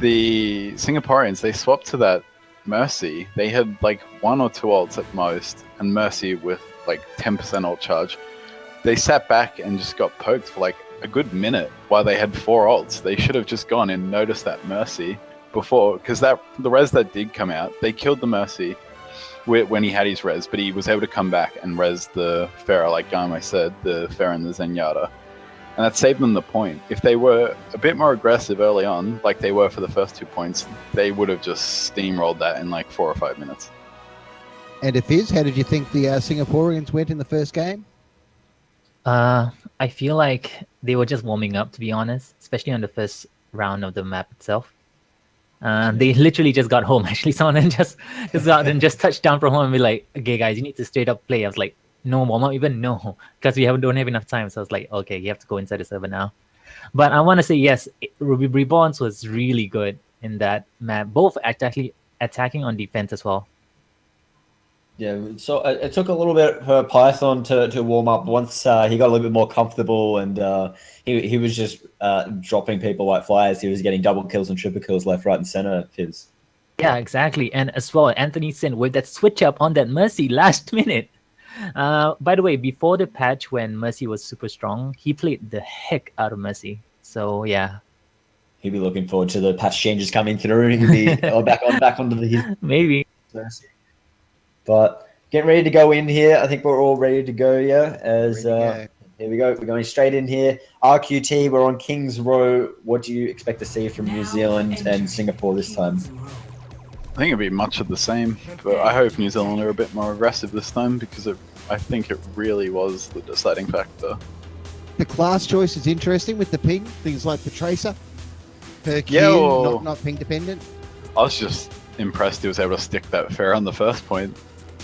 the Singaporeans, they swapped to that Mercy. They had like 1 or 2 ults at most, and Mercy with like 10% ult charge. They sat back and just got poked for like a good minute while they had 4 ults. They should have just gone and noticed that Mercy before, because the res that did come out, they killed the Mercy when he had his res, but he was able to come back and res the Pharah, like Game said, the Pharah and the Zenyatta. And that saved them the point. If they were a bit more aggressive early on, like they were for the first 2 points, they would have just steamrolled that in like 4 or 5 minutes. And Fizz, how did you think the Singaporeans went in the first game? I feel like they were just warming up, to be honest, especially on the first round of the map itself. They literally just got home. Actually, someone just got and just touched down from home and be like, "Okay, guys, you need to straight up play." I was like, "No, warm up, even no," because we don't have enough time. So I was like, "Okay, you have to go inside the server now." But I want to say yes, Reborns was really good in that map, both actually attacking on defense as well. Yeah, so it took a little bit for Python to warm up once he got a little bit more comfortable, and he was just dropping people like flies. He was getting double kills and triple kills left, right, and center. His. Yeah, exactly. And as well, Anthony Sin with that switch up on that Mercy last minute. By the way, before the patch when Mercy was super strong, he played the heck out of Mercy. So yeah. He'll be looking forward to the patch changes coming through. He'll be back onto the maybe. Mercy. But getting ready to go in here. I think we're all ready to go, yeah. Here we go. We're going straight in here. RQT, we're on King's Row. What do you expect to see from New Zealand and Singapore this time? I think it'll be much of the same, but I hope New Zealand are a bit more aggressive this time, because I think it really was the deciding factor. The class choice is interesting with the ping, things like the Tracer, Hercule, not ping dependent. I was just impressed he was able to stick that Pharah on the first point.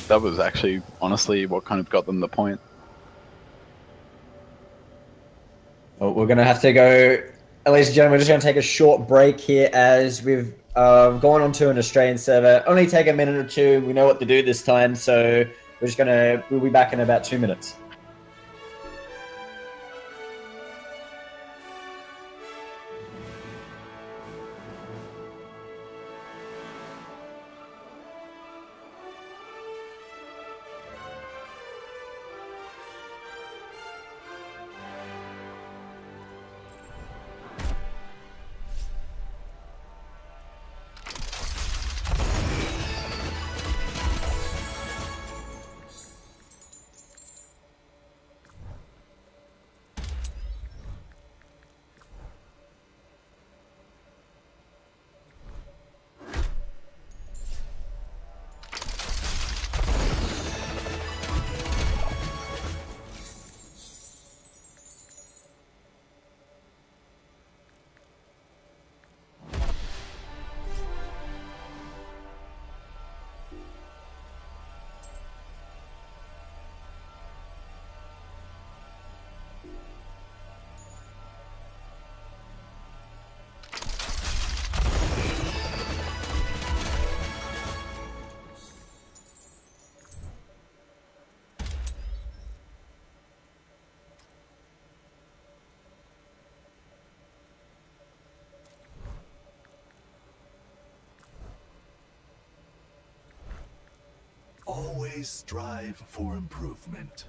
That was actually, honestly, what kind of got them the point. Well, we're going to have to go, ladies and gentlemen, we're just going to take a short break here as we've gone on to an Australian server. Only take a minute or two. We know what to do this time, so we'll be back in about 2 minutes. always strive for improvement.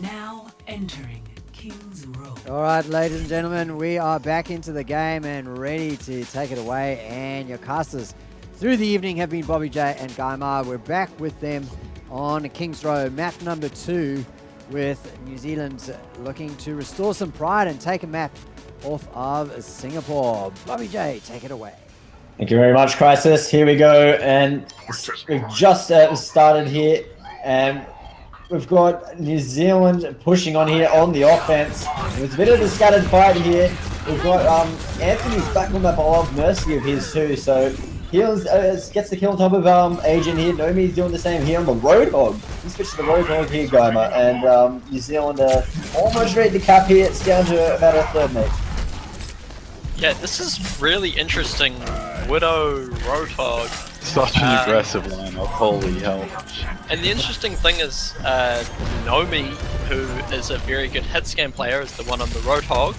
Now entering King's Row. All right, ladies and gentlemen, we are back into the game and ready to take it away. And your casters through the evening have been Bobby J and Guy Ma. We're back with them on King's Row, map number 2, with New Zealand looking to restore some pride and take a map off of Singapore. Bobby J, take it away. Thank you very much, Crisis. Here we go, and we've just started here, and we've got New Zealand pushing on here on the offense. There's a bit of a scattered fight here. We've got Anthony's back on that of Mercy of his too, so he gets the kill on top of Agent here. Nomi's doing the same here on the Roadhog. He switched to the Roadhog here, Gaima, and New Zealand almost ready to cap here. It's down to about a third, mate. Yeah, this is really interesting. Widow, Roadhog. Such an aggressive lineup, holy hell. And the interesting thing is, Nomi, who is a very good hit scan player, is the one on the Roadhog,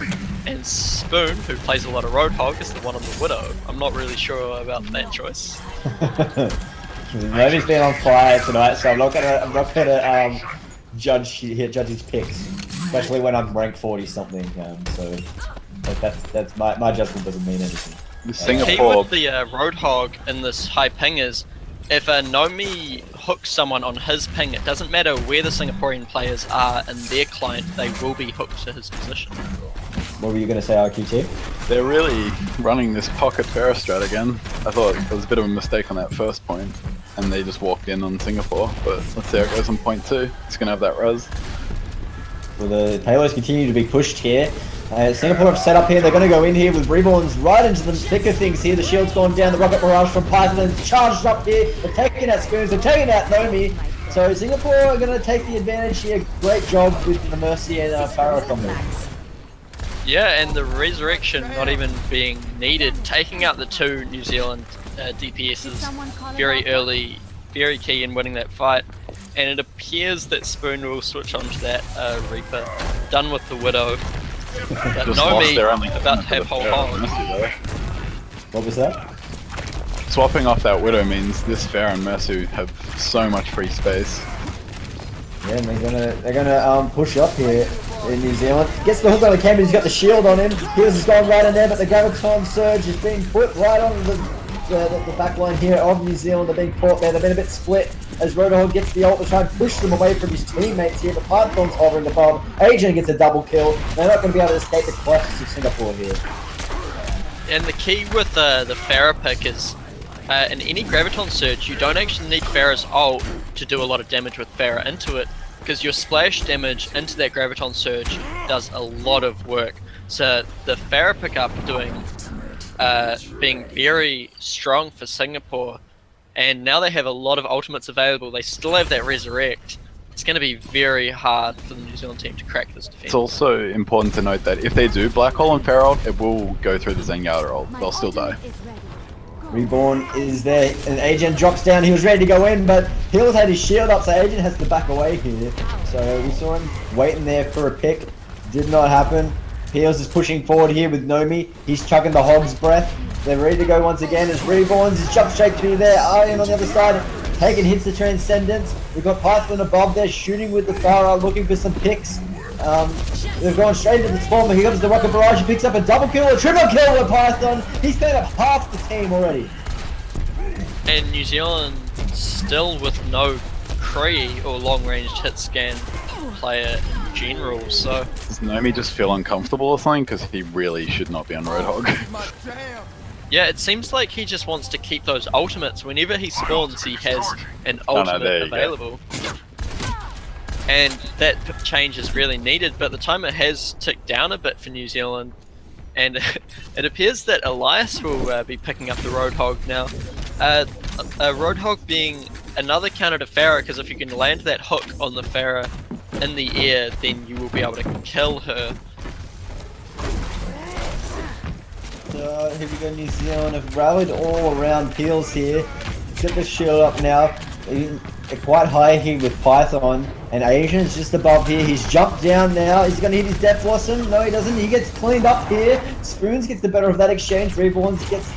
and Spoon, who plays a lot of Roadhog, is the one on the Widow. I'm not really sure about that choice. Nomi's been on fire tonight, so I'm not gonna judge his picks, especially when I'm ranked 40 something. So that's my judgment doesn't mean anything. The key with the Roadhog in this high ping is, if a Nomi hooks someone on his ping, it doesn't matter where the Singaporean players are in their client, they will be hooked to his position. What were you going to say, RQT? They're really running this pocket Pharah strat again. I thought it was a bit of a mistake on that first point, and they just walked in on Singapore, but let's see how it goes on point 2. It's going to have that res. Well, the payloads continue to be pushed here. Singapore have set up here. They're going to go in here with Reborns right into the thick of things here. The shield's gone down. The rocket barrage from Python charged up here. They're taking out Spoons. They're taking out Nomi. So Singapore are going to take the advantage here. Great job with the Mercy and Pharah combo. Yeah, and the Resurrection not even being needed. Taking out the 2 New Zealand DPSs very early, very key in winning that fight. And it appears that Spoon will switch on to that Reaper. Done with the Widow. But Nomi about to have whole hog. What was that? Swapping off that Widow means this Pharah and Mercy have so much free space. Yeah, and they're gonna push up here in New Zealand. Gets the hook on the camera, he's got the shield on him. Heels has gone right in there, but the Graviton Surge is being put right on the back line here of New Zealand. They're being caught there, they've been a bit split as Roadhog gets the ult to try and push them away from his teammates here. The Python's hovering above. Agent gets a double kill. They're not going to be able to escape the clutches of Singapore here. And the key with the Pharah pick is, in any Graviton Surge, you don't actually need Pharah's ult to do a lot of damage with Pharah into it, because your splash damage into that Graviton Surge does a lot of work. So the Pharah pickup being very strong for Singapore, and now they have a lot of ultimates available. They still have that Resurrect. It's going to be very hard for the New Zealand team to crack this defense. It's also important to note that if they do Black Hole and Pharah ult, it will go through the Zenyatta ult. They'll still die. Reborn is there, and Agent drops down. He was ready to go in, but Hills had his shield up, so Agent has to back away here. So we saw him waiting there for a pick. Did not happen. Peels is pushing forward here with Nomi. He's chugging the Hog's Breath. They're ready to go once again as Reborns is jump straight through there. Aryan on the other side, taking hits to Transcendence. We've got Python above there, shooting with the Pharah, looking for some picks. They're going straight into the spawn, but here comes the Rocket Barrage. He picks up a double kill, a triple kill with Python. He's cleared up half the team already. And New Zealand still with no Cree or long-range hit scan player in general, so... Does Nomi just feel uncomfortable or something? Because he really should not be on Roadhog. Yeah, it seems like he just wants to keep those ultimates. Whenever he spawns, he has an ultimate available. And that change is really needed, but the timer has ticked down a bit for New Zealand. And it appears that Elias will be picking up the Roadhog now. A Roadhog being another counter to Pharah, because if you can land that hook on the Pharah in the air, then you will be able to kill her. Here we go, New Zealand have rallied all around Peels here. Get the shield up now. Quite high here with Python, and Asian's just above here. He's jumped down now. He's gonna hit his Death Blossom. No, he doesn't. He gets cleaned up here. Spoons gets the better of that exchange. Reborns gets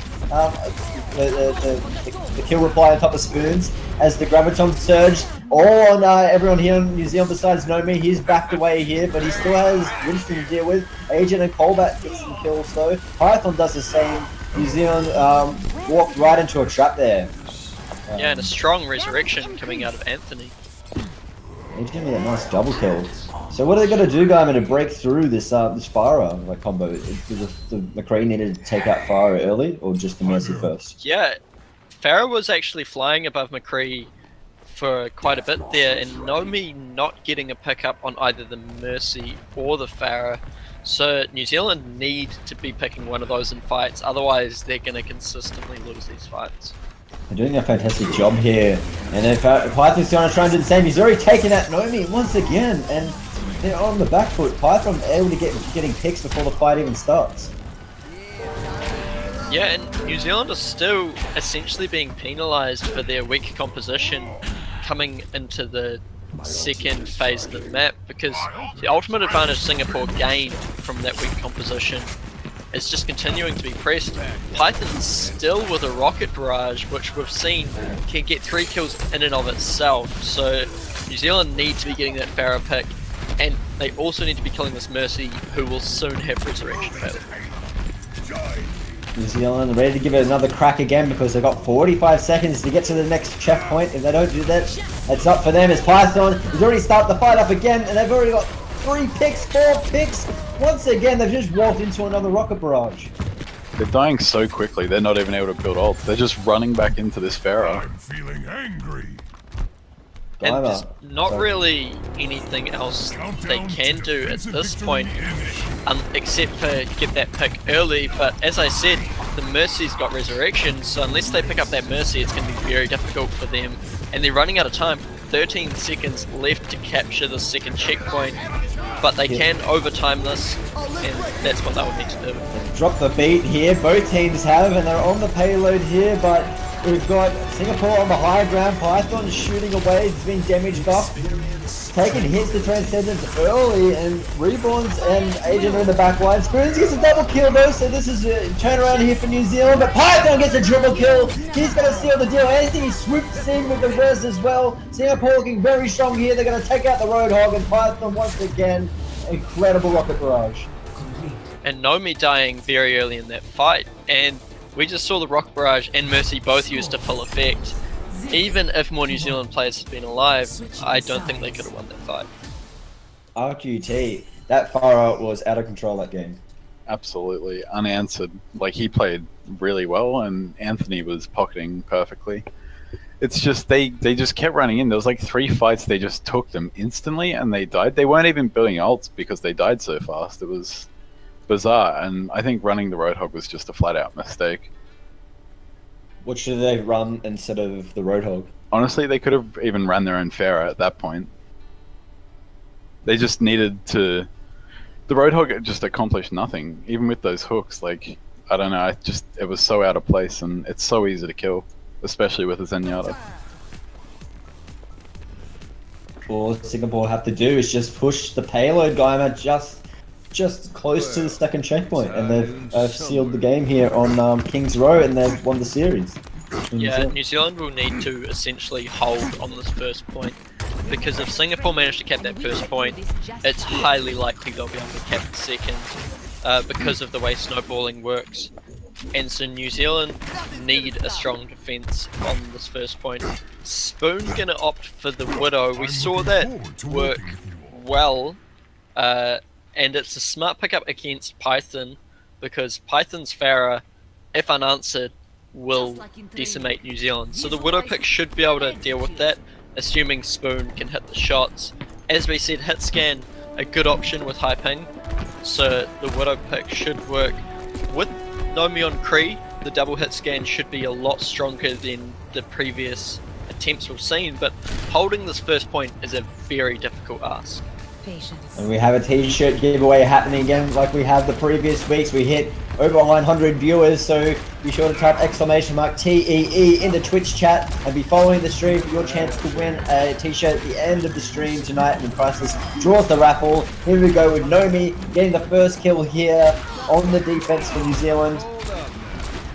the kill reply on top of Spoons as the Graviton surge. All on everyone here in New Zealand besides Nomi. He's backed away here, but he still has Winston to deal with. Agent and Colbat gets some kills though. Python does the same. New Zealand walked right into a trap there. Yeah, and a strong resurrection coming out of Anthony. He's giving me a nice double kill. So what are they going to do, Gaiman, to break through this this Farah combo? Did the McCree needed to take out Farah early, or just the Mercy first? Yeah, Farah was actually flying above McCree for quite a bit there, and Nomi not getting a pickup on either the Mercy or the Farah. So New Zealand need to be picking one of those in fights, otherwise they're going to consistently lose these fights. They're doing a fantastic job here, and if Python's going to try and do the same, he's already taken out Nomi once again, and they're on the back foot. Python able to getting picks before the fight even starts. Yeah, and New Zealand are still essentially being penalised for their weak composition coming into the second phase of the map, because the ultimate advantage Singapore gained from that weak composition is just continuing to be pressed. Python's still with a rocket barrage, which we've seen can get 3 kills in and of itself, so New Zealand need to be getting that Farah pick, and they also need to be killing this Mercy, who will soon have resurrection available. New Zealand ready to give it another crack again because they've got 45 seconds to get to the next checkpoint. If they don't do that, it's up for them as Python has already started the fight up again, and they've already got 3 picks, 4 picks. Once again, they've just walked into another rocket barrage. They're dying so quickly, they're not even able to build ults. They're just running back into this Farah. I'm feeling angry. And there's not really anything else they can do at this point, except for get that pick early, but as I said, the Mercy's got resurrection, so unless they pick up that Mercy, it's going to be very difficult for them, and they're running out of time. 13 seconds left to capture the second checkpoint, but they can overtime this, and that's what they will need to do. Drop the beat here, both teams have, and they're on the payload here, but we've got Singapore on the high ground. Python shooting away, it's been damaged up, taking hits to Transcendence early, and Reborns and Agent are in the back line. Spoons gets a double kill though, so this is a turnaround here for New Zealand, but Python gets a triple kill. He's going to seal the deal. Anthony swoops in with the res as well. Singapore looking very strong here. They're going to take out the Roadhog, and Python once again, incredible rocket barrage. And Nomi dying very early in that fight, and we just saw the rocket barrage and Mercy both used to full effect. Even if more New Zealand players had been alive, I don't think they could have won that fight. RQT, that Farah was out of control that game. Absolutely unanswered. Like, he played really well, and Anthony was pocketing perfectly. It's just they just kept running in. There was like 3 fights they just took them instantly, and they died. They weren't even building ults because they died so fast. It was bizarre, and I think running the Roadhog was just a flat-out mistake. What should they run instead of the Roadhog? Honestly, they could have even ran their own Farah at that point. They just needed to... The Roadhog just accomplished nothing, even with those hooks. Like, I don't know, it was so out of place, and it's so easy to kill, especially with a Zenyatta. All Singapore have to do is just push the payload guy just close to the second checkpoint, and they've sealed the game here on King's Row, and they've won the series. Yeah, New Zealand will need to essentially hold on this first point, because if Singapore manage to cap that first point, it's highly likely they'll be able to cap the second, because of the way snowballing works. And so New Zealand need a strong defense on this first point. Spoon gonna opt for the Widow. We saw that work well, and it's a smart pickup against Python, because Python's Farah, if unanswered, will decimate New Zealand. So the Widow pick should be able to deal with that, assuming Spoon can hit the shots. As we said, hit scan, a good option with high ping, so the Widow pick should work. With Nomi on Kree, the double hit scan should be a lot stronger than the previous attempts we've seen, but holding this first point is a very difficult ask. And we have a t-shirt giveaway happening again like we have the previous weeks. We hit over 900 viewers, so be sure to type !TEE into Twitch chat and be following the stream for your chance to win a t-shirt at the end of the stream tonight when Crisis draws the raffle. Here we go with Nomi getting the first kill here on the defense for New Zealand.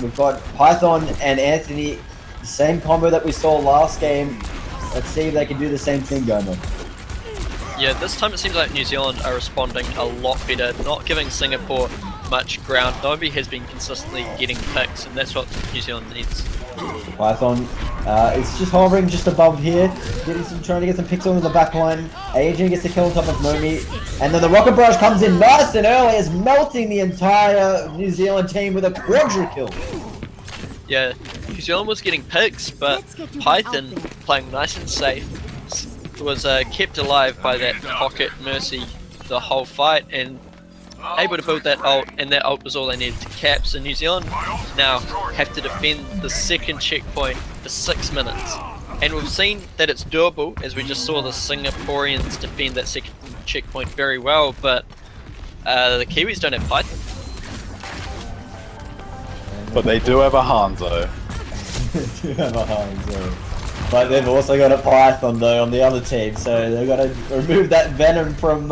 We've got Python and Anthony, the same combo that we saw last game. Let's see if they can do the same thing going on. Yeah, this time it seems like New Zealand are responding a lot better, not giving Singapore much ground. Nomi has been consistently getting picks, and that's what New Zealand needs. Python is just hovering just above here, trying to get some picks on the back line. Adrian gets the kill on top of Nomi, and then the Rocket Barrage comes in nice and early, is melting the entire New Zealand team with a quadra kill. Yeah, New Zealand was getting picks, but Python, playing nice and safe, was kept alive by that Pocket Mercy the whole fight, and able to build that ult, and that ult was all they needed to cap. So New Zealand now have to defend the second checkpoint for 6 minutes, and we've seen that it's doable, as we just saw the Singaporeans defend that second checkpoint very well, but the Kiwis don't have Python. But they do have a Hanzo. But they've also got a Python though on the other team, so they've got to remove that venom from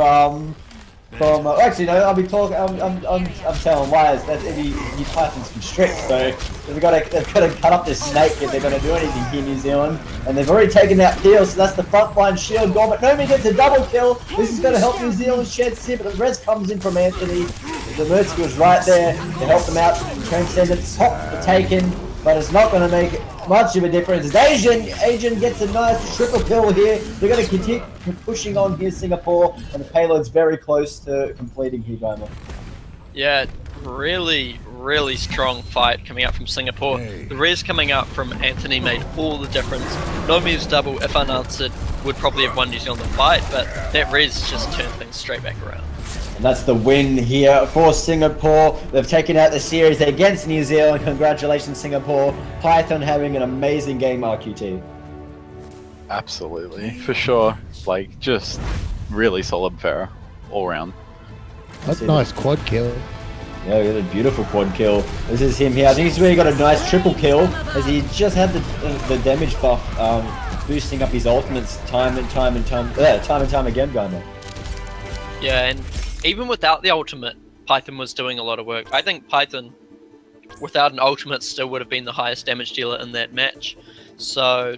actually no, I'll be talking. I'm telling lies. That's any Pythons constrict. So they've got to cut up this snake if they're going to do anything here, New Zealand. And they've already taken out Peel, so that's the front line shield gone. But Nomi gets a double kill. This is going to help New Zealand shed here, but the res comes in from Anthony. The Mercy was right there to help them out. Transcendent pop the taken, but it's not going to make much of a difference. Asian gets a nice triple kill here. They're going to continue pushing on here, Singapore, and the payload's very close to completing here, Goma. Yeah, really strong fight coming out from Singapore. The res coming out from Anthony made all the difference. Nomi's double, if unanswered, would probably have won New Zealand the fight, but that res just turned things straight back around. And that's the win here for Singapore. They've taken out the series against New Zealand. Congratulations, Singapore. Python having an amazing game, RQT. Absolutely, for sure. Like, just really solid Farah all round. That's a nice quad kill. Yeah, we got a beautiful quad kill. This is him here. I think he's really got a nice triple kill, as he just had the damage buff boosting up his ultimates time and time again, Goma. Yeah, and even without the ultimate, Python was doing a lot of work. I think Python, without an ultimate, still would have been the highest damage dealer in that match. So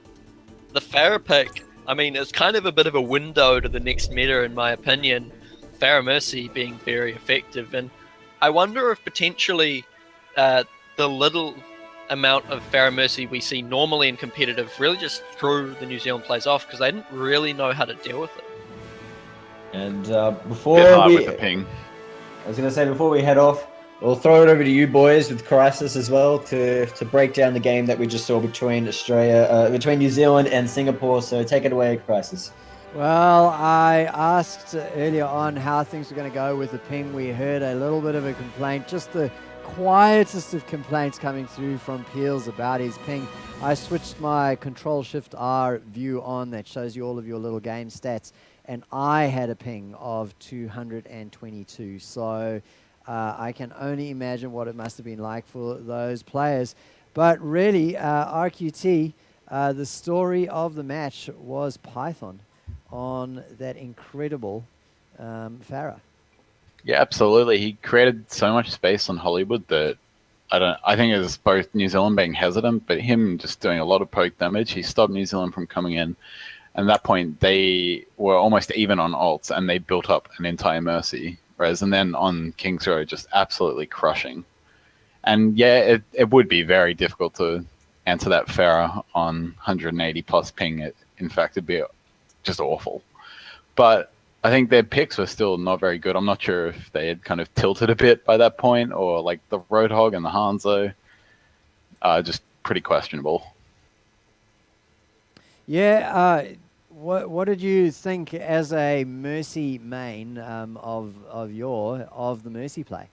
the Farah pick, I mean, it's kind of a bit of a window to the next meta, in my opinion. Farah Mercy being very effective, and I wonder if potentially the little amount of Farah Mercy we see normally in competitive really just threw the New Zealand players off, because they didn't really know how to deal with it. And Bit hard with the ping. I was going to say, before we head off, we'll throw it over to you boys with Crisis as well to break down the game that we just saw between between New Zealand and Singapore. So take it away, Crisis. Well, I asked earlier on how things were going to go with the ping. We heard a little bit of a complaint, just the quietest of complaints coming through from Peels about his ping. I switched my Control-Shift-R view on that shows you all of your little game stats, and I had a ping of 222. So I can only imagine what it must have been like for those players. But really, RQT, the story of the match was Python on that incredible Farah. Yeah, absolutely. He created so much space on Hollywood that I think it was both New Zealand being hesitant, but him just doing a lot of poke damage. He stopped New Zealand from coming in. And at that point, they were almost even on ults, and they built up an entire Mercy. Whereas, and then on King's Row, just absolutely crushing. And yeah, it would be very difficult to answer that Farah on 180 plus ping. In fact, it'd be just awful. But I think their picks were still not very good. I'm not sure if they had kind of tilted a bit by that point, or like the Roadhog and the Hanzo, just pretty questionable. Yeah, what did you think as a Mercy main of the Mercy play?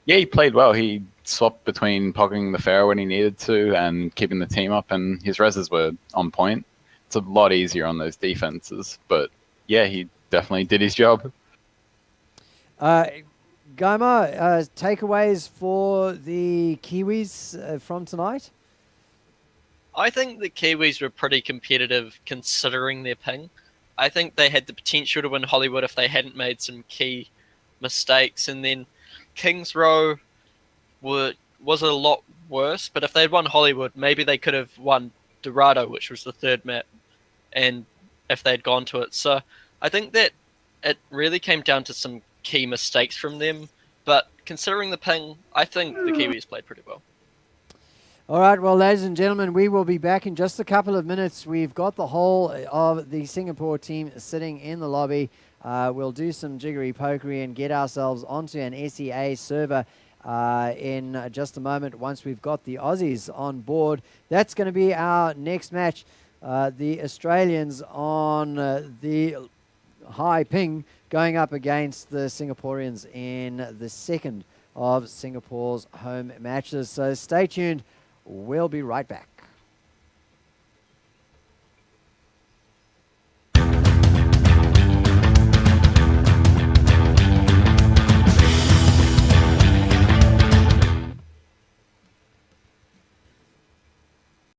Yeah, he played well. He swapped between pocketing the Farah when he needed to and keeping the team up, and his reses were on point. It's a lot easier on those defenses, but yeah, he definitely did his job. Goma, takeaways for the Kiwis from tonight? I think the Kiwis were pretty competitive considering their ping. I think they had the potential to win Hollywood if they hadn't made some key mistakes. And then Kings Row was a lot worse, but if they'd won Hollywood, maybe they could have won Dorado, which was the third map, and if they'd gone to it. So I think that it really came down to some key mistakes from them, but considering the ping, I think the Kiwis played pretty well. All right, well, ladies and gentlemen, we will be back in just a couple of minutes. We've got the whole of the Singapore team sitting in the lobby. We'll do some jiggery-pokery and get ourselves onto an SEA server in just a moment once we've got the Aussies on board. That's going to be our next match. The Australians on the high ping going up against the Singaporeans in the second of Singapore's home matches. So stay tuned. We'll be right back.